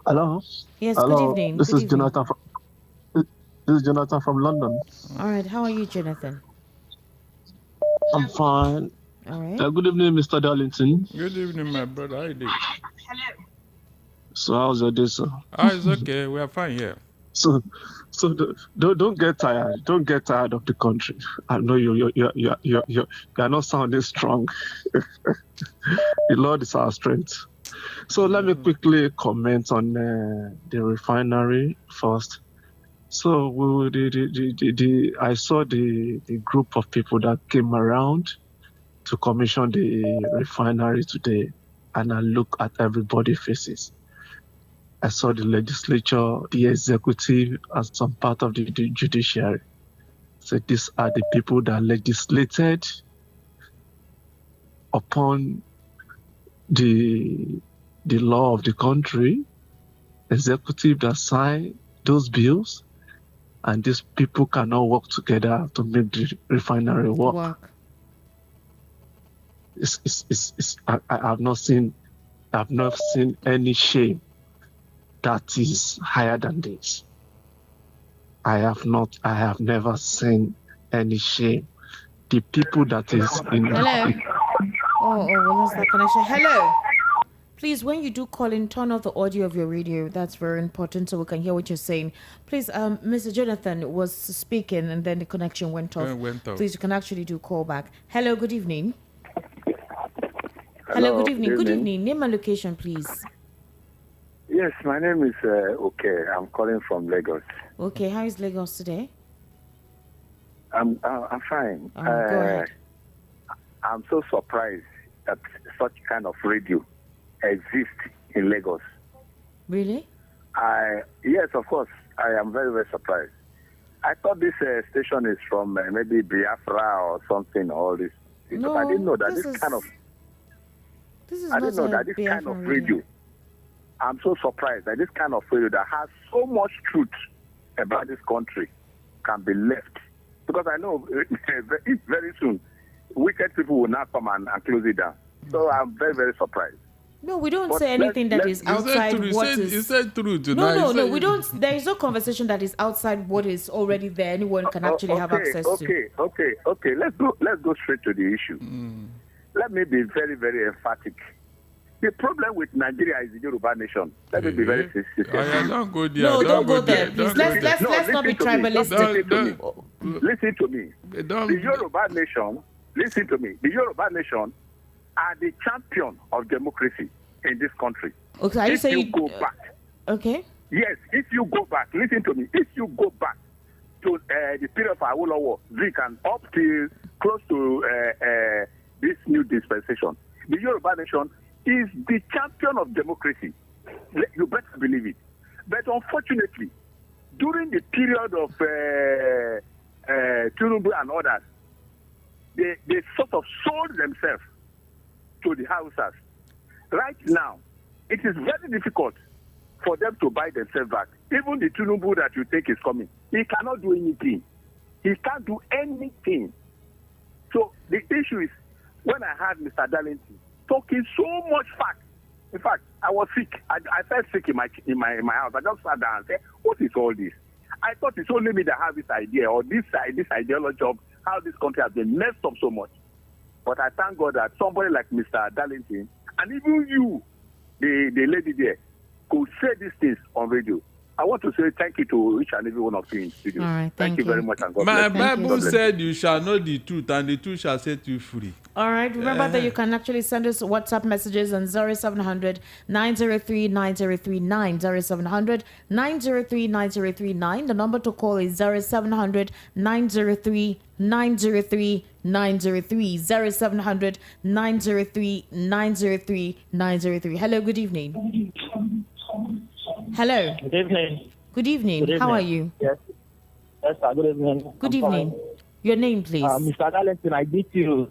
Hello? Yes, Hello. Good evening. This is Jonathan from London. All right, how are you, Jonathan? I'm fine. All right. Good evening, Mr. Darlington. Good evening, my brother. How are you doing? So how's your day, sir? It's okay. We are fine here. So don't get tired. Don't get tired of the country. I know you are not sounding strong. The Lord is our strength. So let me quickly comment on the refinery first. So I saw the group of people that came around to commission the refinery today, and I look at everybody's faces. I saw the legislature, the executive, as some part of the judiciary. So these are the people that legislated upon the law of the country, executive that signed those bills, and these people cannot work together to make the refinery work. I have not seen any shame that is higher than this. I have never seen any shame. The people that is in. Hello. We lost that connection. Hello. Please, when you do call in, turn off the audio of your radio. That's very important so we can hear what you're saying. Please, Mr. Jonathan was speaking and then the connection went off. Please, you can actually do call back. Hello, good evening. Hello, good evening. Good evening. Name and location, please. Yes, my name is Okay. I'm calling from Lagos. Okay, how is Lagos today? I'm fine. Go ahead. I'm so surprised that such kind of radio exists in Lagos. Really? Yes, of course. I am very, very surprised. I thought this station is from maybe Biafra or something. All this. No, I didn't know that this kind of radio. I'm so surprised that this kind of radio that has so much truth about this country can be left. Because I know very soon, wicked people will now come and close it down. So I'm very, very surprised. No, we don't say anything that is outside what is... You said truth. No, we don't... There is no conversation that is outside what is already there. Anyone can actually have access to. Okay. Let's go straight to the issue. Let me be very, very emphatic. The problem with Nigeria is the Yoruba nation. Let me be very sincere. Don't go there. No, don't go there, please. Let's not be tribalistic. Listen to me. The Yoruba nation, listen to me. The Yoruba nation are the champion of democracy in this country. Okay, are you saying... If you go back. Okay. Yes, if you go back, listen to me. If you go back to the period of Awolowo, Zik, and up to close to this new dispensation, the Yoruba nation is the champion of democracy. You better believe it. But unfortunately, during the period of Tinubu and others, they sort of sold themselves to the Hausas. Right now, it is very difficult for them to buy themselves back. Even the Tinubu that you think is coming, he cannot do anything. He can't do anything. So the issue is, when I heard Mr. Darlington talking so much fact, in fact, I was sick. I felt sick in my house. I just sat down and said, what is all this? I thought it's only me that have this idea or this ideology of how this country has been messed up so much. But I thank God that somebody like Mr. Darlington, and even you, the lady there, could say these things on radio. I want to say thank you to each and every one of you in the studio. All right, thank you very much. And God My bless you. Bible said you shall know the truth and the truth shall set you free. All right. Remember that you can actually send us WhatsApp messages on 0700 903 9039. 0700 903 9039. The number to call is 0700 903 903 903. 0700 903 903 903. Hello, good evening. Hello. Good evening. Good evening. Good evening. How are you? Yes, sir. Good evening. Good I'm evening. fine. Your name, please. Mr. Darlington, I beat you.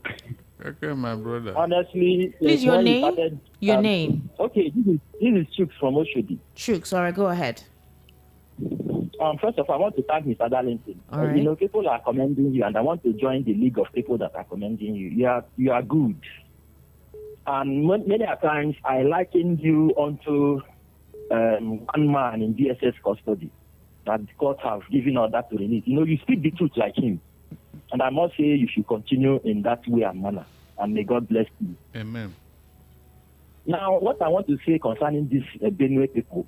Okay, my brother. Honestly. Please, your when you name? started, Your name. Okay, this is Chooks from Oshodi. Chooks, all right, go ahead. First of all, I want to thank Mr. Darlington. All right. You know, people are commending you, and I want to join the league of people that are commending you. You are good. And many a times, I liken you onto one man in DSS custody that the court have given order to release. You know, you speak the truth like him. And I must say you should continue in that way and manner. And may God bless you. Amen. Now, what I want to say concerning this Benue people,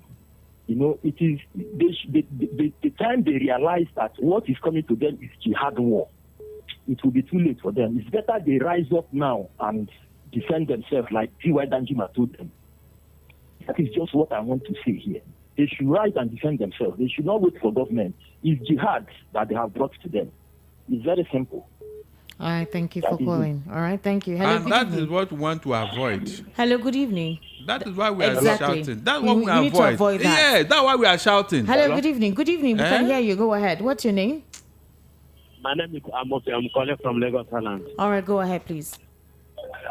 it is the time they realize that what is coming to them is jihad war, it will be too late for them. It's better they rise up now and defend themselves like T.Y. Danjuma told them. That is just what I want to say here. They should rise and defend themselves. They should not wait for government. It's jihad that they have brought to them. It's very simple. All right, thank you for calling. All right, thank you. Hello, and that is what we want to avoid. Hello, good evening. That is why we are shouting. That's what we need to avoid that. Yeah, that's why we are shouting. Hello, good evening. Good evening. We can hear you. Go ahead. What's your name? My name is Amos. I'm calling from Lagos, Thailand. All right, go ahead, please.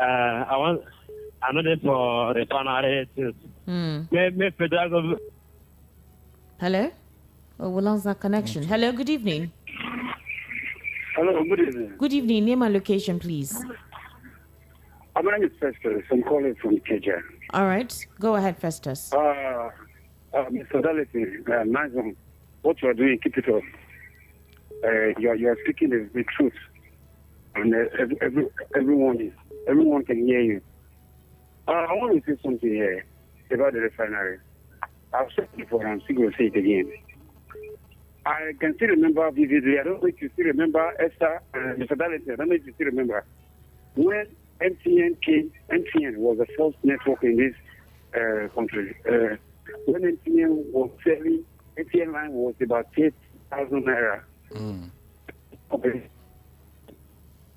I want another for refineries. May federal government. Hello? Oh, we lost that connection. Hello, good evening. Hello, good evening. Good evening. Name and location, please. My name is Festus. I'm calling from Kenya. All right. Go ahead, Festus. Mr. Dality, nice one. What you are doing, keep it up. You are speaking the truth. And everyone can hear you. I want to say something here about the refinery. I've said it before, I'm still going to say it again. I can still remember vividly. I don't know if you still remember Esther and Mr. Dality. I don't know if you still remember. When MTN came, MTN was the first network in this country. When MTN was selling, MTN line was about 8,000 naira. Okay.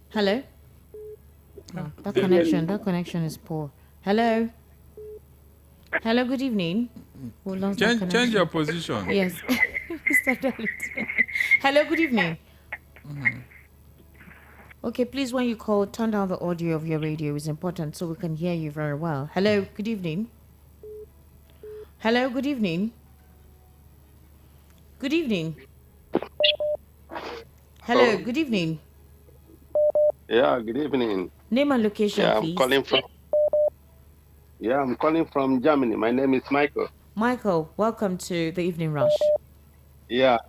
Hello? Oh, that connection is poor. Hello? Hello, good evening. Change your position. Yes. Hello, good evening. Okay, please, when you call, turn down the audio of your radio. It's important so we can hear you very well. Hello, good evening. Hello, good evening. Good evening. Hello, good evening. Yeah, good evening. Name and location, please. I'm calling from Germany. My name is Michael. Michael, welcome to the Evening Rush. Yeah.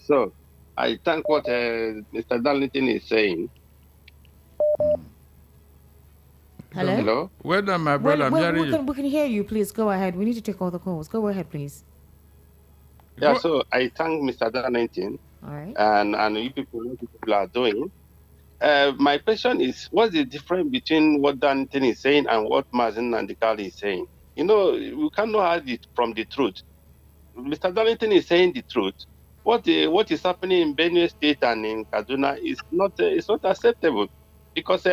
So, I thank what Mr. Darlington is saying. Hello? Hello? Well done, my brother. I'm hearing you. We can hear you. Please go ahead. We need to take all the calls. Go ahead, please. Yeah, so I thank Mr. Darlington. All right. And you people, what you people are doing. My question is, what's the difference between what Darlington is saying and what Mazen Nandikali is saying? We cannot hide it from the truth. Mr. Darlington is saying the truth. What is happening in Benue State and in Kaduna is not acceptable, because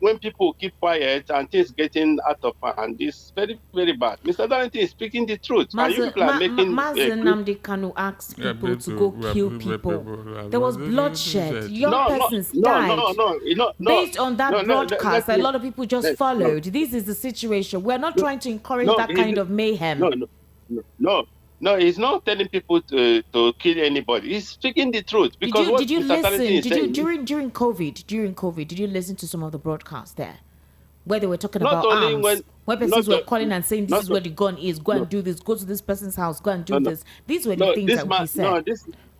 when people keep quiet and things getting out of hand, it's very, very bad. Mr. Darlington is speaking the truth. Mazen Nnamdi Kanu asked people to go kill people. There was bloodshed. Young persons died. Based on that broadcast, a lot of people just followed. This is the situation. We're not trying to encourage that kind of mayhem. No, he's not telling people to kill anybody. He's speaking the truth. Because did you listen? During COVID, did you listen to some of the broadcasts there, where they were talking about arms? Where persons were calling and saying, "This is where the gun is. Go and do this. Go to this person's house. Go and do this." These were the things that he said.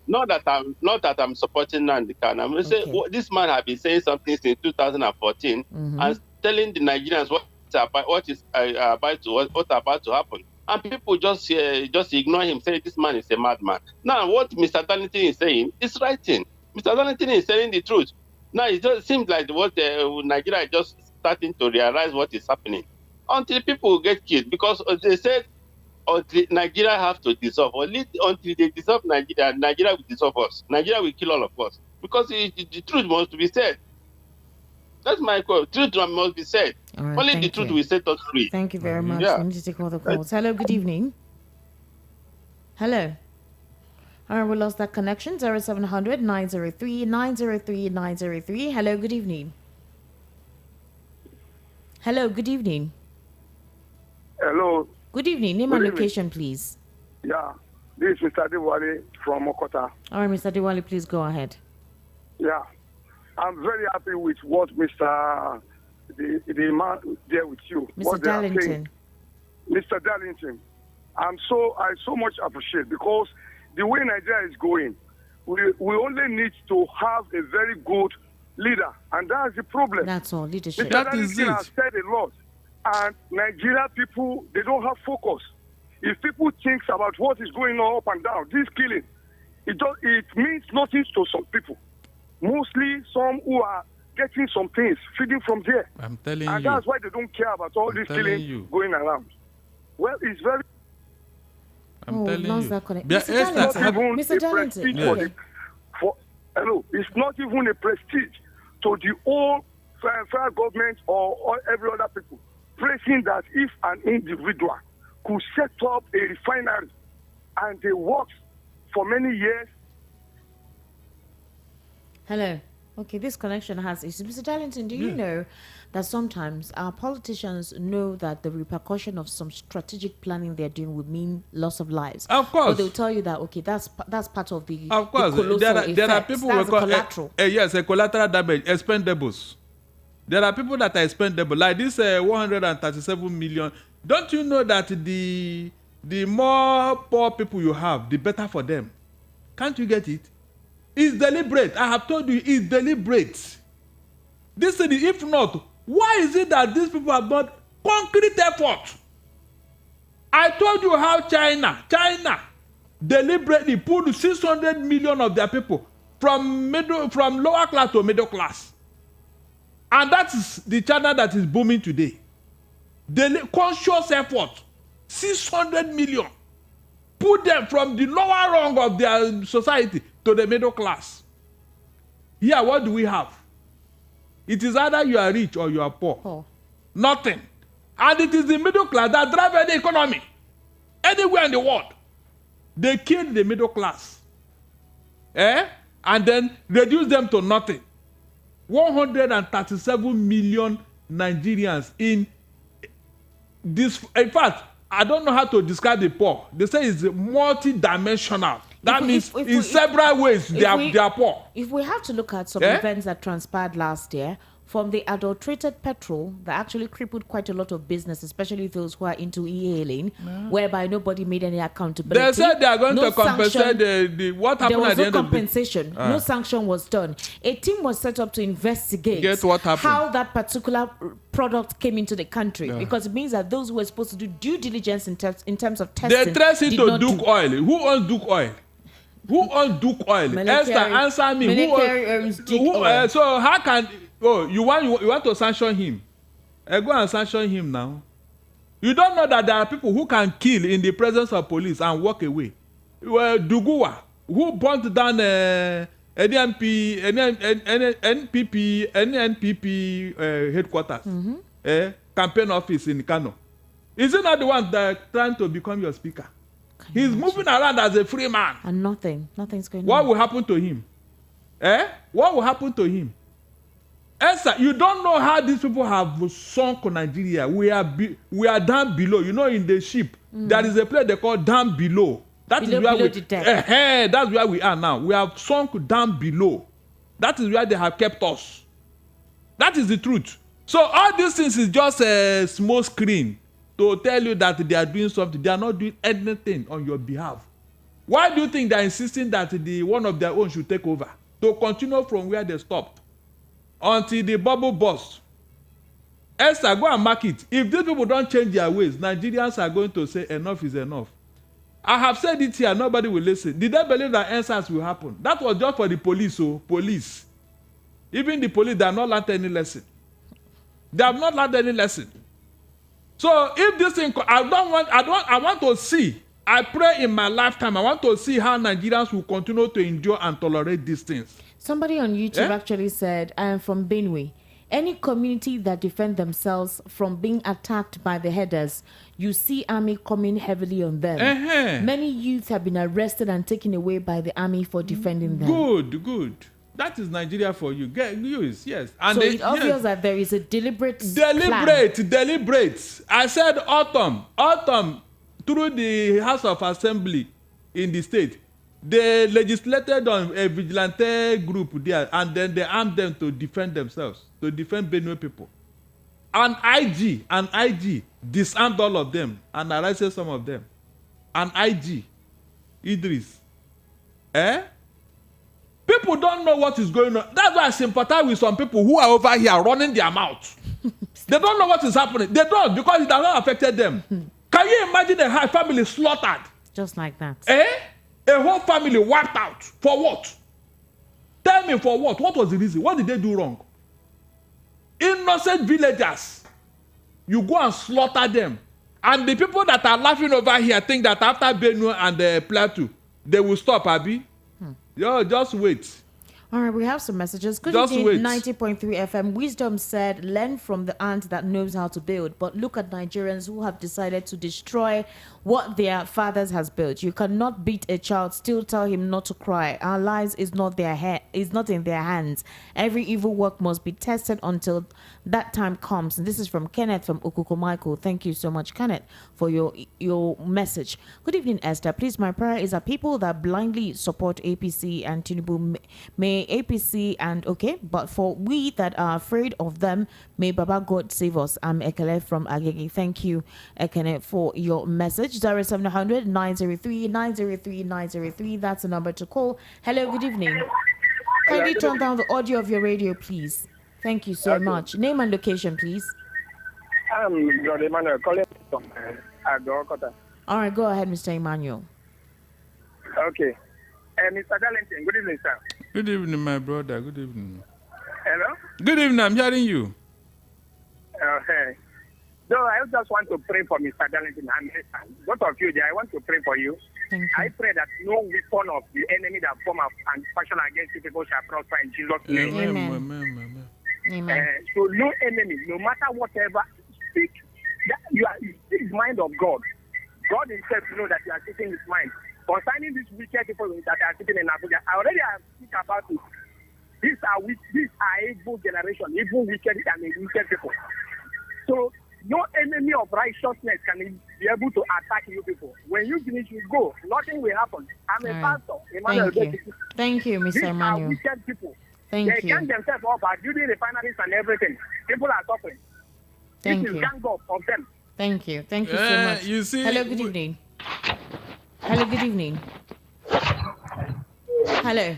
Not that I'm supporting Nandikan. I'm say this man has been saying something since 2014 and telling the Nigerians what is about to happen. And people just ignore him, say this man is a madman. Now, what Mr. Darlington is saying is writing. Mr. Darlington is telling the truth. Now, it just seems like Nigeria is just starting to realize what is happening. Until people get killed, because they said Nigeria have to dissolve. Until they dissolve Nigeria, Nigeria will dissolve us. Nigeria will kill all of us. Because the truth must be said. That's my quote. Truth must be said. Right, only the truth will set us free. Thank you very much. We need to take all the calls. Hello, good evening. Hello. All right, we lost that connection. 0700 903 903 903. Hello, good evening. Hello, good evening. Hello. Good evening. Name and location, please. Yeah, this is Mr. Diwali from Okota. All right, Mr. Diwali, please go ahead. Yeah, I'm very happy with what Mr. The man there with you. Mr. Darlington. Mr. Darlington, I so much appreciate, because the way Nigeria is going, we only need to have a very good leader, and that's the problem. That's all, leadership. Mr. Darlington has said a lot. And Nigeria people, they don't have focus. If people think about what is going on up and down, this killing, it means nothing to some people. Mostly some who are getting some things, feeding from there. I'm telling you. And that's why they don't care about all this killing going around. Well, it's very... I'm telling you. Mr. Darlington. Hello, it's not even a prestige to the whole federal government or every other people, praising that if an individual could set up a refinery and they work for many years. Hello. Okay, this connection has issues. Mr. Darlington, do you know that sometimes our politicians know that the repercussion of some strategic planning they're doing would mean loss of lives? Of course. But they'll tell you that, okay, that's part of the Of course. There are people who call collateral. Yes, a collateral damage, expendables. There are people that are expendable, like this 137 million. Don't you know that the more poor people you have, the better for them? Can't you get it? It's deliberate. I have told you, it's deliberate. This is, if not, why is it that these people have not concrete effort? I told you how China deliberately pulled 600 million of their people from lower class to middle class. And that is the China that is booming today. Conscious effort, 600 million. Put them from the lower rung of their society to the middle class. Here, what do we have? It is either you are rich or you are poor. Oh. Nothing. And it is the middle class that drive any economy. Anywhere in the world. They kill the middle class. And then reduce them to nothing. 137 million Nigerians in this. In fact, I don't know how to describe the poor. They say it's multi-dimensional. That means in several ways they are poor. If we have to look at some events that transpired last year, from the adulterated petrol that actually crippled quite a lot of business, especially those who are into e-hailing, whereby nobody made any accountability. They said they are going to compensate what happened at the end of the... There was no compensation. No sanction was done. A team was set up to investigate what happened, how that particular product came into the country, because it means that those who were supposed to do due diligence in terms of testing... They trace it to Duke Oil. Who owns Duke Oil? Who owns Duke Oil? Esther, answer me. Who owns Duke Oil? So how can... Oh, you want to sanction him? Go and sanction him now. You don't know that there are people who can kill in the presence of police and walk away. Well, Duguwa, who burnt down NPP headquarters, campaign office in Kano. Is he not the one that trying to become your speaker? He's moving around as a free man. And nothing's going on. What will happen to him? What will happen to him? Esther, you don't know how these people have sunk Nigeria. We are down below. You know, in the ship, there is a place they call down below. That's where we are now. We have sunk down below. That is where they have kept us. That is the truth. So all these things is just a small screen to tell you that they are doing something. They are not doing anything on your behalf. Why do you think they are insisting that one of their own should take over? To continue from where they stopped. Until the bubble bursts. Esther, go and mark it. If these people don't change their ways, Nigerians are going to say enough is enough. I have said it here, nobody will listen. Did they believe that answers will happen? That was just for the police. So police, even the police, they have not learned any lesson. They have not learned any lesson. So if this thing, I want to see. I pray in my lifetime, I want to see how Nigerians will continue to endure and tolerate these things. Somebody on YouTube actually said, I am from Benue. Any community that defend themselves from being attacked by the headers, you see army coming heavily on them. Many youths have been arrested and taken away by the army for defending them. Good. That is Nigeria for you. Yes. And so it's obvious that there is a deliberate I said autumn through the House of Assembly in the state. They legislated on a vigilante group there, and then they armed them to defend themselves, to defend Benue people. And IG disarmed all of them and arrested some of them. And IG, Idris. People don't know what is going on. That's why I sympathize with some people who are over here running their mouth. They don't know what is happening. They don't, because it has not affected them. Can you imagine a family slaughtered? Just like that. A whole family wiped out. For what? Tell me, for what? What was the reason? What did they do wrong? Innocent villagers. You go and slaughter them. And the people that are laughing over here think that after Benue and the Plateau, they will stop, Abi. Yo, just wait. All right, we have some messages. Good Just evening, wait. 90.3 FM. Wisdom said, learn from the ant that knows how to build. But look at Nigerians who have decided to destroy what their fathers has built. You cannot beat a child, still tell him not to cry. Our lives is not in their hands. Every evil work must be tested until that time comes. And this is from Kenneth from Okuko Michael. Thank you so much, Kenneth, for your message. Good evening, Esther. Please, my prayer is that people that blindly support APC and Tinubu may APC and but for we that are afraid of them, may Baba God save us. I'm Ekele from Agege. Thank you, Ekene, for your message. 0700 903 903 903. That's the number to call. Hello, good evening. Kindly turn down the audio of your radio, please. Thank you so much. Name and location, please. I'm John Emmanuel calling from Agokota. All right, go ahead, Mr. Emmanuel. Okay. Mr. Darlington, good evening, sir. Good evening, my brother. Good evening. Hello? Good evening. I'm hearing you. Okay. So I just want to pray for Mr. Darlington and both of you there. I want to pray for you. Thank you. I pray that no weapon of the enemy that form up and fashion against you people shall prosper in Jesus' name. Amen. Amen. So no enemy, no matter whatever, speak. You speak the mind of God. God himself knows that you are speaking his mind. Concerning these wicked people that are sitting in Abuja, I already have speak about it. These are evil generation, evil wicked and wicked people. So no enemy of righteousness can be able to attack you people. When you finish, you go. Nothing will happen. I'm a pastor. Thank you, Mr. These Emmanuel. are wicked people. They gang themselves up by building refineries and everything. People are suffering. Thank this is gang up of them. Thank you so much. You see, hello, good evening. Hello, good evening. Hello.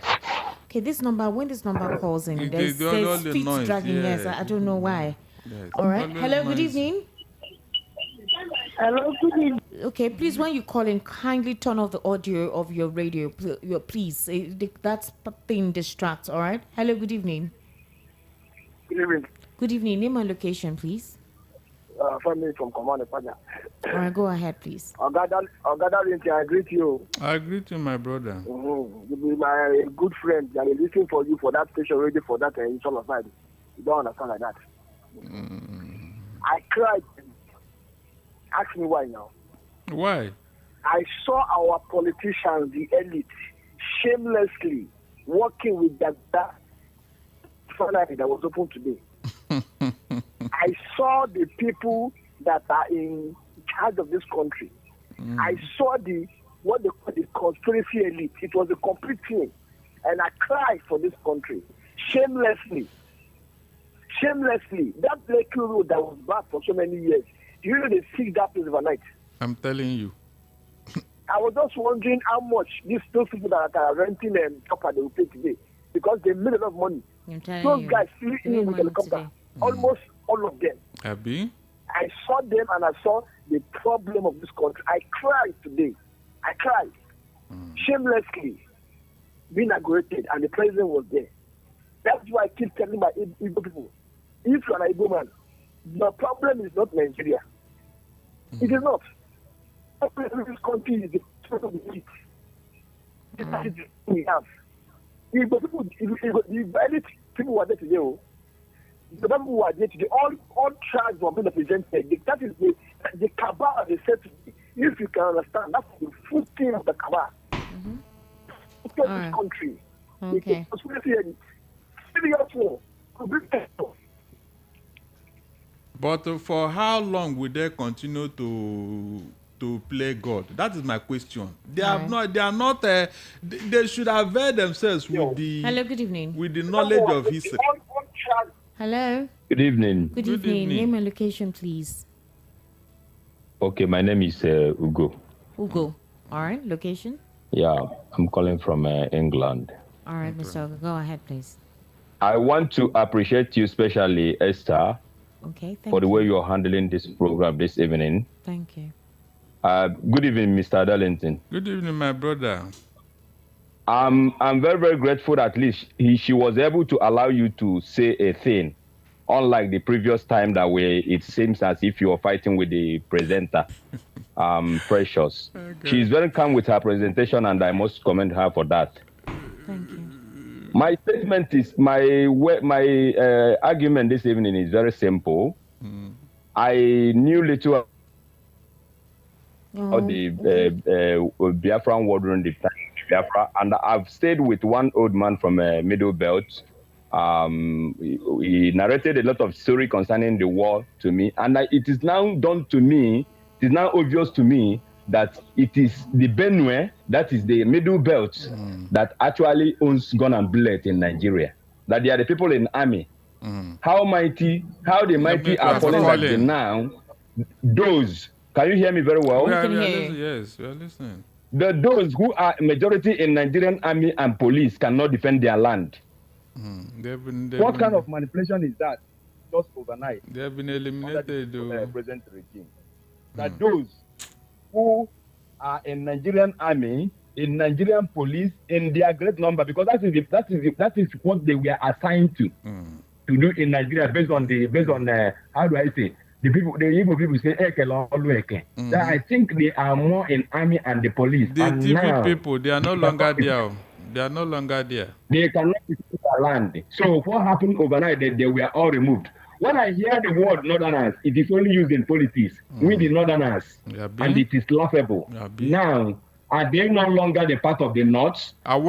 Okay, when this number calls in, there's feet noise, dragging. Yes, I don't know why. Yes. All right. Hello, good evening. Hello, good evening. Okay, please, when you call in, kindly turn off the audio of your radio. Please, that thing distracts. All right. Hello, good evening. Good evening. Good evening. Name and location, please. Family from Command Paja. All right, go ahead, please. I greet you. I greet you, my brother. You be my good friend. I am listening for you for that station ready for that install of night. You don't understand like that. I cried. Ask me why now. Why? I saw our politicians, the elite, shamelessly working with that refinery that was open today. I saw the people that are in charge of this country. I saw what they call the conspiracy elite. It was a complete thing. And I cried for this country. Shamelessly. That Blakey road that was bad for so many years, you know they fixed that place overnight. I'm telling you. I was just wondering how much those people that are renting copper they will pay today. Because they made a lot of money. Those guys flew in with helicopter. Almost all of them. Abi? I saw them and I saw the problem of this country. I cried today. I cried. Shamelessly being inaugurated and the president was there. That's why I keep telling my Igbo people, if you are an Igbo man, the problem is not Nigeria. It is not. The problem in this country is the problem of the heat. That is what we have. Igbo people, the people who are there today, the people who are there today, all tribes were being represented. That is the cabal they said to me. If you can understand, that's the full thing of the cabal. This country. Okay. But for how long will they continue to play God? That is my question. They are not. They should have veiled themselves with the. Hello, good evening. With the knowledge of history. Hello. Good evening. Good evening. Name and location, please. Okay, my name is Ugo. Ugo. All right. Location. Yeah, I'm calling from England. All right, Mr. Ugo. Go ahead, please. I want to appreciate you, especially Esther, Okay, thank for the you. way you're handling this program this evening. Thank you. Good evening, Mr. Darlington. Good evening, my brother. I'm very, very grateful at least she was able to allow you to say a thing, unlike the previous time that it seems as if you were fighting with the presenter, Precious. Okay. She's very calm with her presentation, and I must commend her for that. Thank you. My statement is, my argument this evening is very simple. I knew little about the Biafran war during the time of Biafra, and I've stayed with one old man from Middle Belt. He narrated a lot of story concerning the war to me, and it is now done to me, it is now obvious to me that it is the Benue, that is the Middle Belt, that actually owns gun and bullet in Nigeria. That they are the people in army. How the mighty are falling like the now. Those, can you hear me very well? Yes, we are listening. Those who are majority in Nigerian army and police cannot defend their land. What kind of manipulation is that? Just overnight. They have been eliminated. The present regime. That those who are in Nigerian army, in Nigerian police, in their great number, because that is what they were assigned to do in Nigeria based on how do I say, the Igbo people say that I think they are more in army and the police. The and TV now, people, they are no longer there. They are no longer there. They cannot defend their land. So what happened overnight? They were all removed. When I hear the word Northerners, it is only used in politics. We the Northerners, and it is laughable. Now, are they no longer the part of the North? I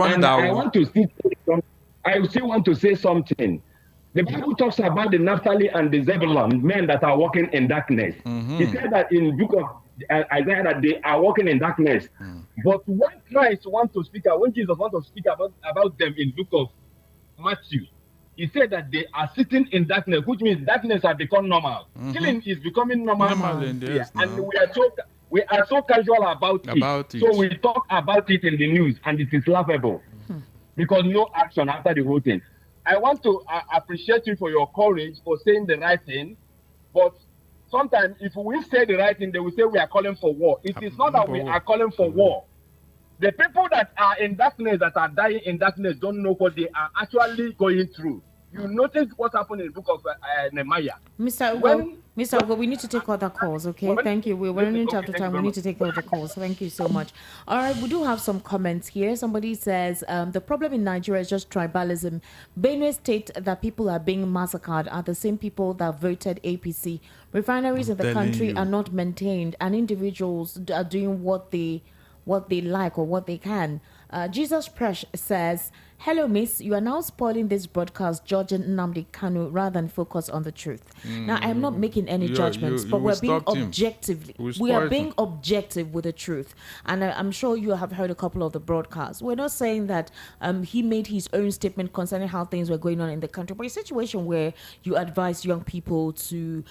still want to say something. The Bible talks about the Naphtali and the Zebulun, men that are walking in darkness. He said that in book of Isaiah that they are walking in darkness. But when Christ wants to speak, when Jesus wants to speak about them in book of Matthew, he said that they are sitting in darkness, which means darkness has become normal. Killing is becoming normal. And we are so casual about it. So we talk about it in the news, and it is laughable because no action after the whole thing. I want to appreciate you for your courage for saying the right thing, but sometimes if we say the right thing, they will say we are calling for war. It is not that we are calling for war. The people that are in darkness, that are dying in darkness, don't know what they are actually going through. You notice what happened in the book of Nehemiah. Mr. Ugo, we need to take other calls, okay? Thank you. We're running out of time. We need to take other calls. Thank you so much. All right, we do have some comments here. Somebody says, the problem in Nigeria is just tribalism. Benue State, that people are being massacred are the same people that voted APC. Refineries in the country are not maintained, and individuals are doing what they like or what they can. Jesus Presh says, hello, miss. You are now spoiling this broadcast, judging Nnamdi Kanu rather than focus on the truth. Now, I am not making any judgments, but we're being being objective with the truth. And I'm sure you have heard a couple of the broadcasts. We're not saying that he made his own statement concerning how things were going on in the country, but a situation where you advise young people to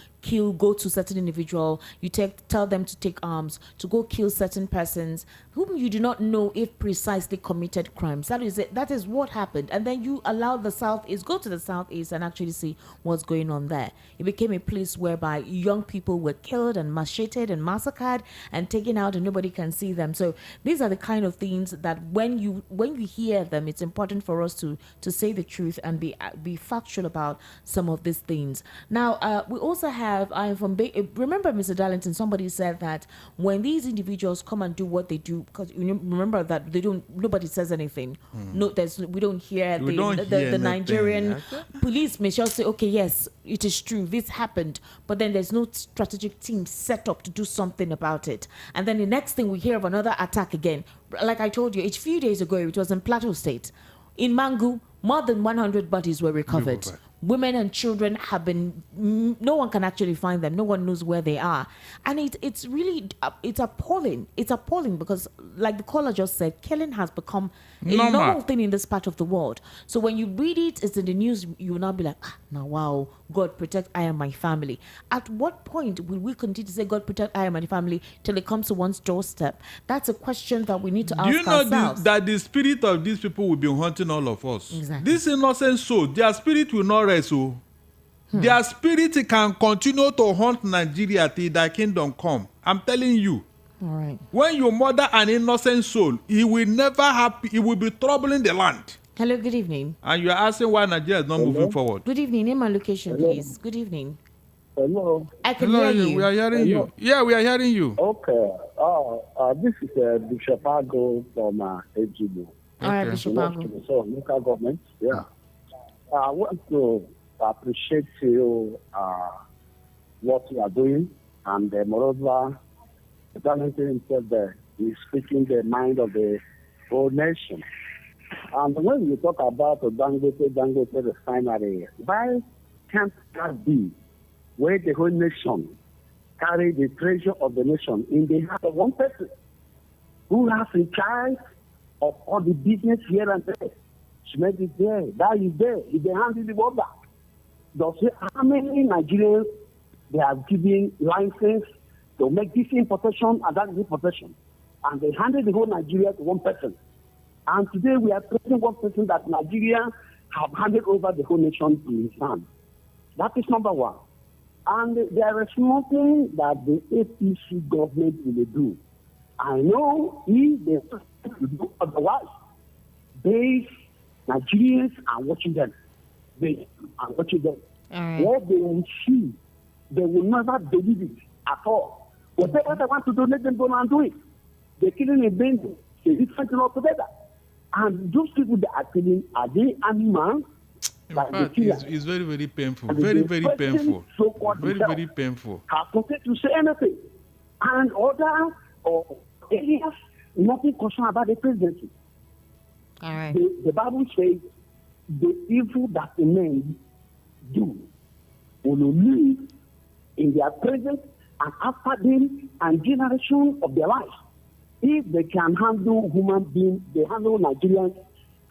go to certain individual, you tell them to take arms, to go kill certain persons whom you do not know if precisely committed crimes. That is it. That is what happened. And then you allow the Southeast, go to the Southeast and actually see what's going on there. It became a place whereby young people were killed and macheted and massacred and taken out and nobody can see them. So these are the kind of things that when you hear them, it's important for us to say the truth and be factual about some of these things. Now, we also have, remember, Mr. Darlington, somebody said that when these individuals come and do what they do, because remember that nobody says anything. We don't hear the Nigerian police may just say, okay, yes, it is true, this happened, but then there's no strategic team set up to do something about it. And then the next thing we hear of another attack again. Like I told you, a few days ago, it was in Plateau State. In Mangu, more than 100 bodies were recovered. Women and children have been, no one can actually find them. No one knows where they are. And it's really, it's appalling. It's appalling because, like the caller just said, killing has become a normal thing in this part of the world. So when you read it's in the news, you will now be like, now wow, God protect I and my family. At what point will we continue to say God protect I and my family till it comes to one's doorstep? That's a question that we need to ask ourselves. Do you know that the spirit of these people will be haunting all of us? Exactly. This innocent soul, their spirit will not rest. Their spirit can continue to haunt Nigeria till thy kingdom come. I'm telling you. All right. When you murder an innocent soul, he will never happy. He will be troubling the land. Hello, good evening. And you are asking why Nigeria is not moving forward. Good evening. Name and location, please. Good evening. Hello. I can hear you. We are hearing you. Yeah, we are hearing you. Okay. This is Bishop Ago from Ejibu. All right, Bishop Ago. So, local government. Yeah. I want to appreciate you what you are doing, and moreover, the government himself there is speaking the mind of the whole nation. And when you talk about the Dangote refinery, why can't that be where the whole nation carry the treasure of the nation in the hands of one person who has in charge of all the business here and there? Schmidt is there, that is there, if they hand the water. Does how many Nigerians they are giving license to make this importation and that importation? And they handed the whole Nigeria to one person. And today we are praising one person that Nigeria have handed over the whole nation to his hand. That is number one. And there is nothing that the APC government will do. I know if they will do otherwise, they Nigerians are watching them. They are watching them. What they will see, they will never believe it at all. Whatever they want to do, let them go and do it. They're killing a baby. They're different altogether. And those people that are killing, are they animals? In fact, it's very, very painful. And very, very painful. Very, very painful. Have nothing to say anything. And other areas, nothing concerned about the presidency. All right. The Bible says the evil that the men do will live in their present and after them and generation of their life. If they can handle human beings, they handle Nigerians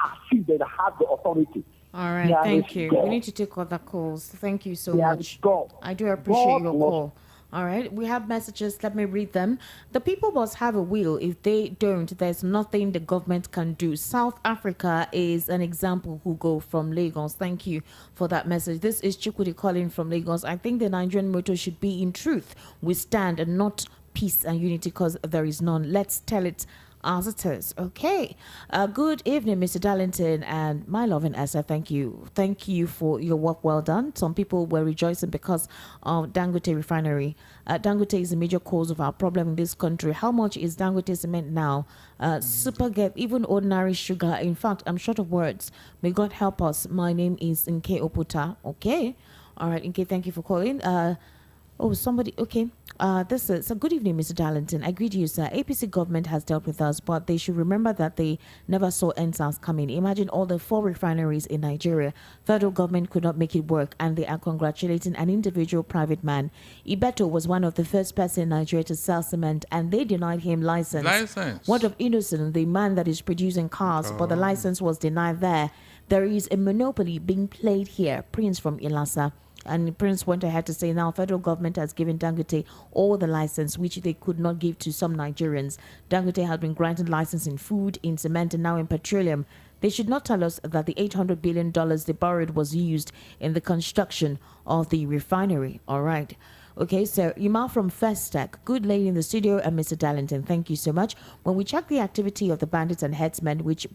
as if they have the authority. All right, thank you. We need to take other calls. Thank you so much. I do appreciate your call. All right, we have messages. Let me read them. The people must have a will. If they don't, there's nothing the government can do. South Africa is an example who go from Lagos. Thank you for that message. This is Chukwudi calling from Lagos. I think the Nigerian motto should be in truth we stand and not peace and unity, because there is none. Let's tell it as it is. Okay. Good evening, Mr. Darlington and my loving Esther. Thank you. Thank you for your work well done. Some people were rejoicing because of Dangote Refinery. Dangote is a major cause of our problem in this country. How much is Dangote cement now? Superget, even ordinary sugar. In fact, I'm short of words. May God help us. My name is Nke Oputa. Okay. All right, Nke, thank you for calling. Somebody, okay. This is a good evening, Mr. Darlington. I greet you, sir. APC government has dealt with us, but they should remember that they never saw NSAS coming. Imagine all the 4 refineries in Nigeria. Federal government could not make it work, and they are congratulating an individual private man. Ibeto was one of the first person in Nigeria to sell cement, and they denied him license. What of Innocent, the man that is producing cars, but the license was denied there. There is a monopoly being played here. Prince from Ilasa. And Prince went ahead to say now federal government has given Dangote all the license which they could not give to some Nigerians. Dangote has been granted license in food, in cement, and now in petroleum. They should not tell us that the $800 billion they borrowed was used in the construction of the refinery. All right. Okay, so Ima from First Tech, good lady in the studio, and Mr. Darlington, thank you so much. When we check the activity of the bandits and headsmen, which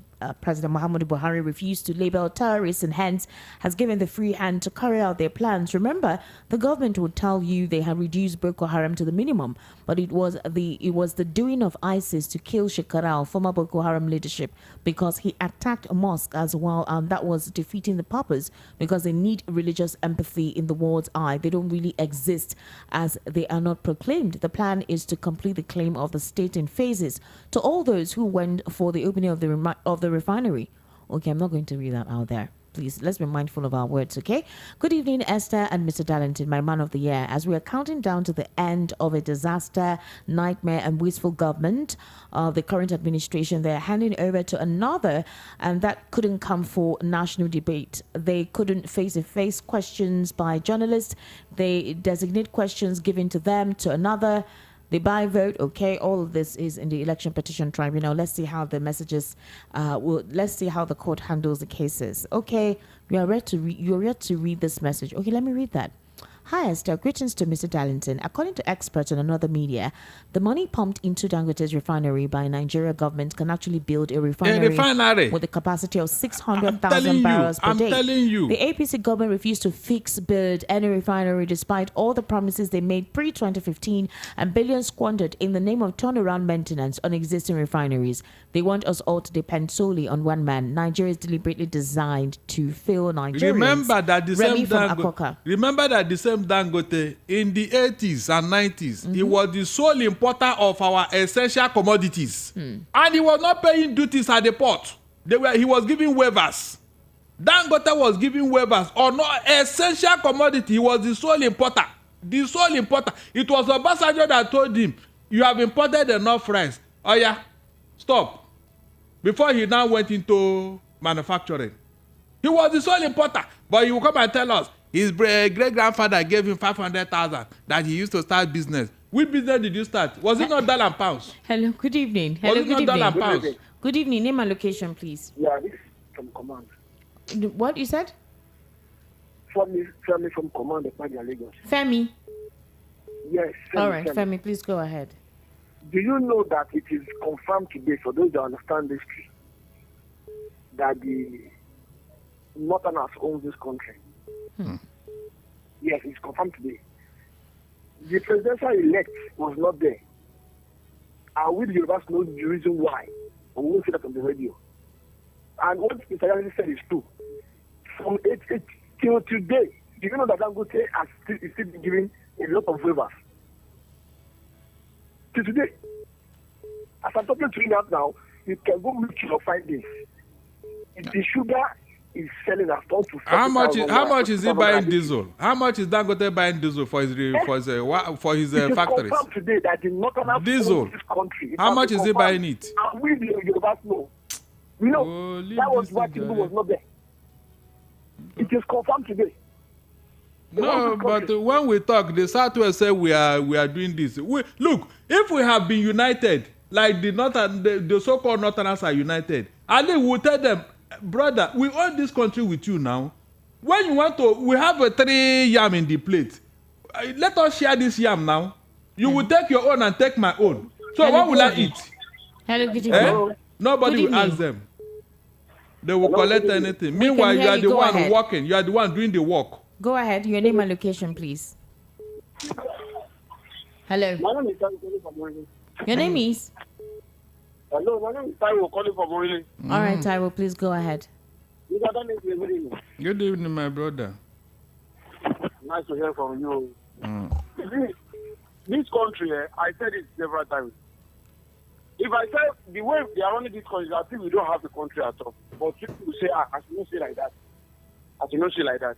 President Muhammadu Buhari refused to label terrorists and hence has given the free hand to carry out their plans. Remember, the government would tell you they have reduced Boko Haram to the minimum, but it was the doing of ISIS to kill Shekaral, former Boko Haram leadership, because he attacked a mosque as well, and that was defeating the purpose, because they need religious empathy in the world's eye. They don't really exist as they are not proclaimed. The plan is to complete the claim of the state in phases. To all those who went for the opening of the refinery. Okay, I'm not going to read that out there. Please, let's be mindful of our words, okay? Good evening, Esther and Mr. Darlington, my man of the year. As we are counting down to the end of a disaster, nightmare, and wasteful government of the current administration, they're handing over to another, and that couldn't come for national debate. They couldn't face-to-face questions by journalists. They designate questions given to them to another. The buy vote, okay, all of this is in the election petition tribunal. Let's see how the messages, let's see how the court handles the cases. Okay, you're ready to read this message. Okay, let me read that. Hi Esther, greetings to Mr. Darlington. According to experts and another media, the money pumped into Dangote's refinery by Nigeria government can actually build a refinery with a capacity of 600,000 barrels per day. I'm telling you. The APC government refused to build any refinery despite all the promises they made pre-2015 and billions squandered in the name of turnaround maintenance on existing refineries. They want us all to depend solely on one man. Nigeria is deliberately designed to fail Nigerians. Remember that the same Dangote in the 80s and 90s, he was the sole importer of our essential commodities. And he was not paying duties at the port. He was giving waivers. Dangote was giving waivers on essential commodity. He was the sole importer. The sole importer. It was Obasanjo that told him, you have imported enough rice. Oh yeah, stop. Before he now went into manufacturing. He was the sole importer. But he will come and tell us, his great-grandfather gave him 500,000 that he used to start business. Which business did you start? Was it not dollar and pounds? Hello, good evening. Hello, was it not dollar and pounds? Good evening. Name and location, please. Yeah, this is from command. What you said? Femi from command of Lagos. Femi? Yes. All right, Femi, please go ahead. Do you know that it is confirmed today, for those that understand history, that the Northerners own this country? Yes, it's confirmed today. The presidential elect was not there. And we, the Yorubas, know the reason why. But we won't say that on the radio. And what Mr. Yanni said is true. From 8 till today, do you know that Dangote is still giving a lot of waivers? Till today. As I'm talking to you now, you can go make your findings. If the sugar is selling at 4 to 5. How much is he buying diesel? How much is Dangote buying diesel for his factories? Today that the Northern diesel. This country, how much is he buying it? And we the Yorubas know. We know that was why Tinubu was not there. It is confirmed today. No, but when we talk, the Southwest say we are doing this. Look, if we have been united, like the so-called Northerners are united, and then we'll tell them, brother, we own this country with you now. When you want to, we have a 3 yam in the plate. Let us share this yam now. You will take your own and take my own. So what will I eat? Hello, good evening. Nobody will ask them. They will collect anything. Meanwhile, you are the one working. You are the one doing the work. Go ahead. Your name and location, please. Hello. My name is Taiwo from Morley. Your name is? Hello, my name is Taiwo calling from Morley. All right, Taiwo, please go ahead. Good evening, my brother. Nice to hear from you. This country, I said it several times. If I say the way they are running this country, I think we don't have the country at all. But people will say, I should not say like that. I should not say like that.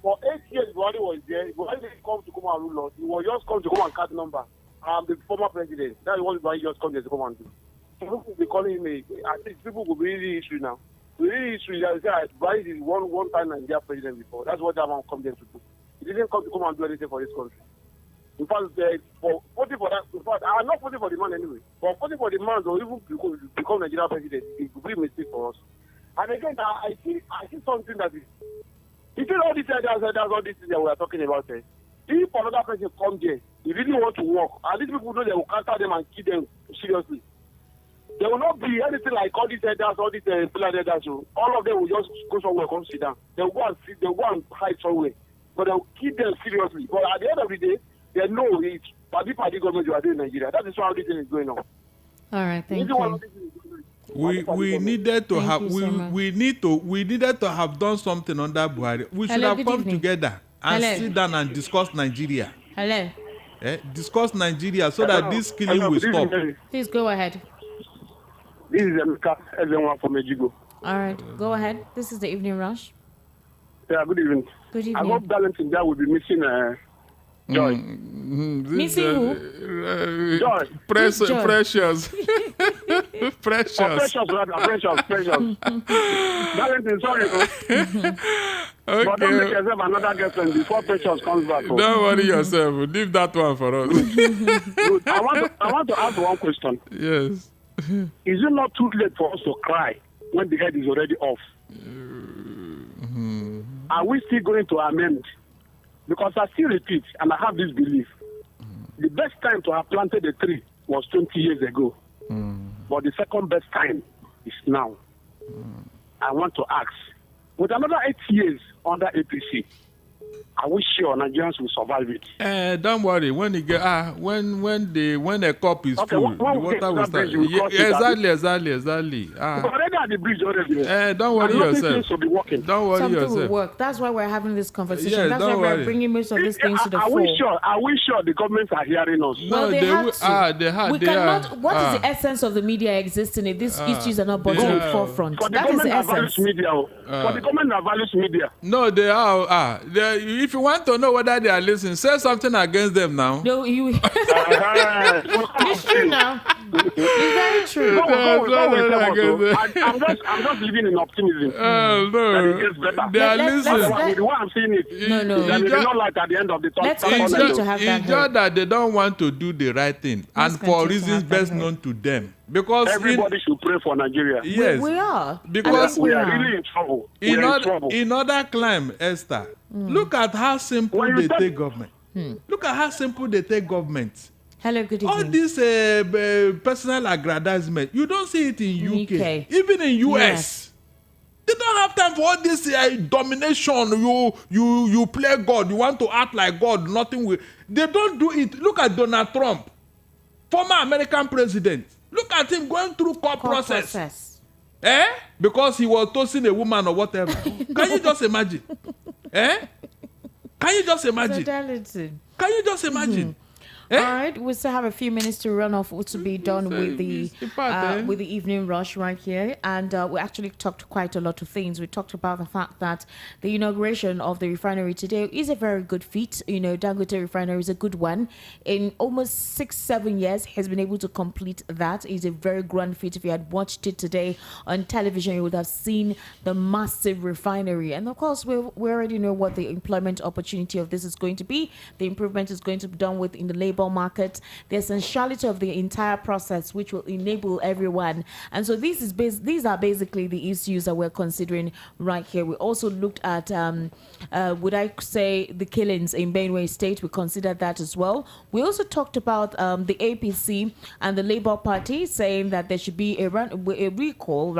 For 8 years, Buhari was there. Buhari didn't come to come and rule us. He was just come to come and cut number. The former president. That's what Buhari just come there to come and do. So people will be calling him. I think people will be reading history now. To read history, they say Buhari is one time Nigeria president before. That's what that man come there to do. He didn't come to come and do anything for this country. In fact, for voting for that, in fact, I'm not voting for the man anyway. But voting for the man or even become Nigeria president, it will be a mistake for us. And again, I see something that is. You see all these ideas, all these things that we are talking about. If another person come there, they really want to work, and these people know they will counter them and kill them seriously. There will not be anything like all these ideas, all these people ideas. All of them will just go somewhere, come sit down. They will go and sit, they will go and hide somewhere. But they will kill them seriously. But at the end of the day, they know it's party government you are doing in Nigeria. That is how this thing is going on. All right, thank you. We needed to have we needed to have done something under Buhari. We should have come together and sit down and discuss Nigeria. Hello. Discuss Nigeria so that this killing will stop. Please go ahead. This is Emeka everyone from Ejigo. All right, go ahead. This is the evening rush. Yeah, good evening. Good evening. I hope Darlington there will be missing Joy. Missing who? Joy. Precious. Precious. Precious, rather. Precious. Darlington, sorry. Okay. But don't make yourself another girlfriend before Precious comes back. Don't worry yourself. Leave that one for us. Good. I want to ask one question. Yes. Is it not too late for us to cry when the head is already off? Are we still going to amend? Because I still repeat, and I have this belief, the best time to have planted a tree was 20 years ago. But the second best time is now. I want to ask, with another 8 years under APC, are we sure Nigerians will survive it? Don't worry. When it get when the cup is full, the water will start. Exactly. We're already at the bridge already. Don't worry yourself. To be working. Don't worry Something yourself. will work. That's why we're having this conversation. Yes, That's why don't we're worry. bringing most of these things to the Are fore. we sure the governments are hearing us? Well, they have to. We cannot. What is the essence of the media existing if these issues are not brought to the forefront? For the That is the government that values essence. media. For the government that values media. No, they are. If you want to know whether they are listening, say something against them now. No, you. It's true now. It's very true. I'm just living in optimism. That it gets better. They are listening. The way I'm seeing it. No. There will be no light at the end of the tunnel. Let's continue to have that It's just that they don't want to do the right thing, and for reasons best known to them. Because everybody should pray for Nigeria. Yes, we are. Because we are really in trouble. In other climb, Esther, look at how simple they take government. Look at how simple they take government. Hello, good evening. All this personal aggrandizement, you don't see it in UK. Even in US. Yes. They don't have time for all this domination. You play God. You want to act like God. Nothing will. They don't do it. Look at Donald Trump, former American president. Look at him going through court process. Because he was toasting a woman or whatever. Can you just imagine? Can you just imagine? Can you just imagine? All right, we still have a few minutes to run off to be done with the evening rush right here, and we actually talked quite a lot of things. We talked about the fact that the inauguration of the refinery today is a very good feat. You know, Dangote Refinery is a good one. In almost 6-7 years, has been able to complete that. It's a very grand feat. If you had watched it today on television, you would have seen the massive refinery, and of course, we already know what the employment opportunity of this is going to be. The improvement is going to be done with in the labor market, the essentiality of the entire process, which will enable everyone. And so these are basically the issues that we're considering right here. We also looked at, would I say, the killings in Benue State. We considered that as well. We also talked about the APC and the Labour Party saying that there should be a recall,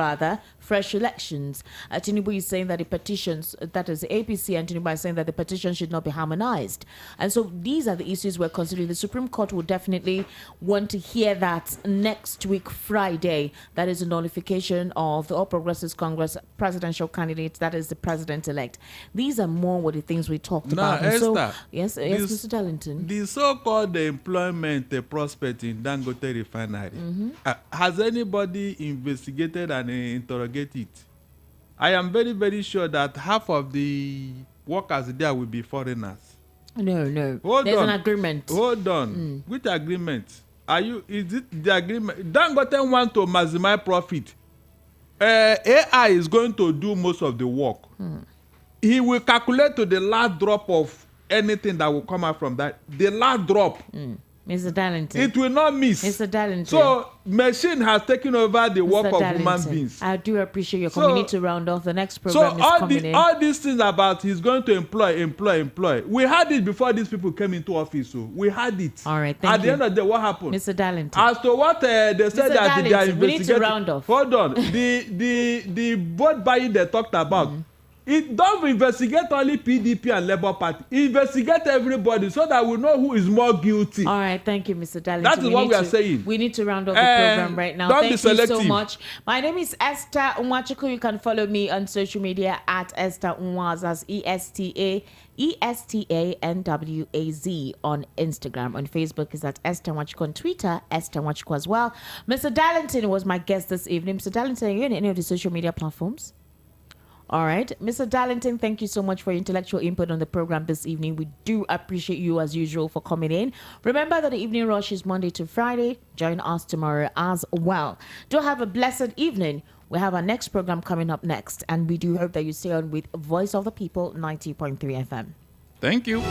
fresh elections. Tinubu is saying that the petitions, that is the APC and Tinubu are saying that the petition should not be harmonized. And so these are the issues we're considering. The Supreme Court will definitely want to hear that next week, Friday. That is a nullification of the All Progressives Congress presidential candidate, that is the president-elect. These are more what the things we talked about. And Esther, so, yes, Mr. Darlington. The so-called employment prospect in Dangote Refinery, has anybody investigated and interrogated it? I am very, very sure that half of the workers there will be foreigners. No. There's an agreement. Hold on. Which agreement? Is it the agreement? Dangote want to maximize profit. AI is going to do most of the work. He will calculate to the last drop of anything that will come out from that. The last drop. Mr. Darlington. It will not miss. Mr. Darlington. So, machine has taken over the work of Darlington, human beings. I do appreciate your coming to round off. The next program is coming in. All these things about he's going to employ. We had it before these people came into office. So we had it. All right, thank you. At the end of the day, what happened? Mr. Darlington. As to what they said that they are investigating. We need to round off. Hold on. The vote buying they talked about. It don't investigate only PDP and Labour Party. Investigate everybody so that we know who is more guilty. All right, thank you, Mr. Darlington. That is what we are saying. We need to round off the program right now. Thank you so much. My name is Esther Nwachukwu. You can follow me on social media at Esther Nwaz. That's ESTANWAZ on Instagram. On Facebook is at Esther Nwachukwu. On Twitter, Esther Nwachukwu as well. Mr. Darlington was my guest this evening. Mr. Darlington, are you on any of the social media platforms? All right. Mr. Darlington, thank you so much for your intellectual input on the program this evening. We do appreciate you, as usual, for coming in. Remember that the Evening Rush is Monday to Friday. Join us tomorrow as well. Do have a blessed evening. We have our next program coming up next, and we do hope that you stay on with Voice of the People 90.3 FM. Thank you.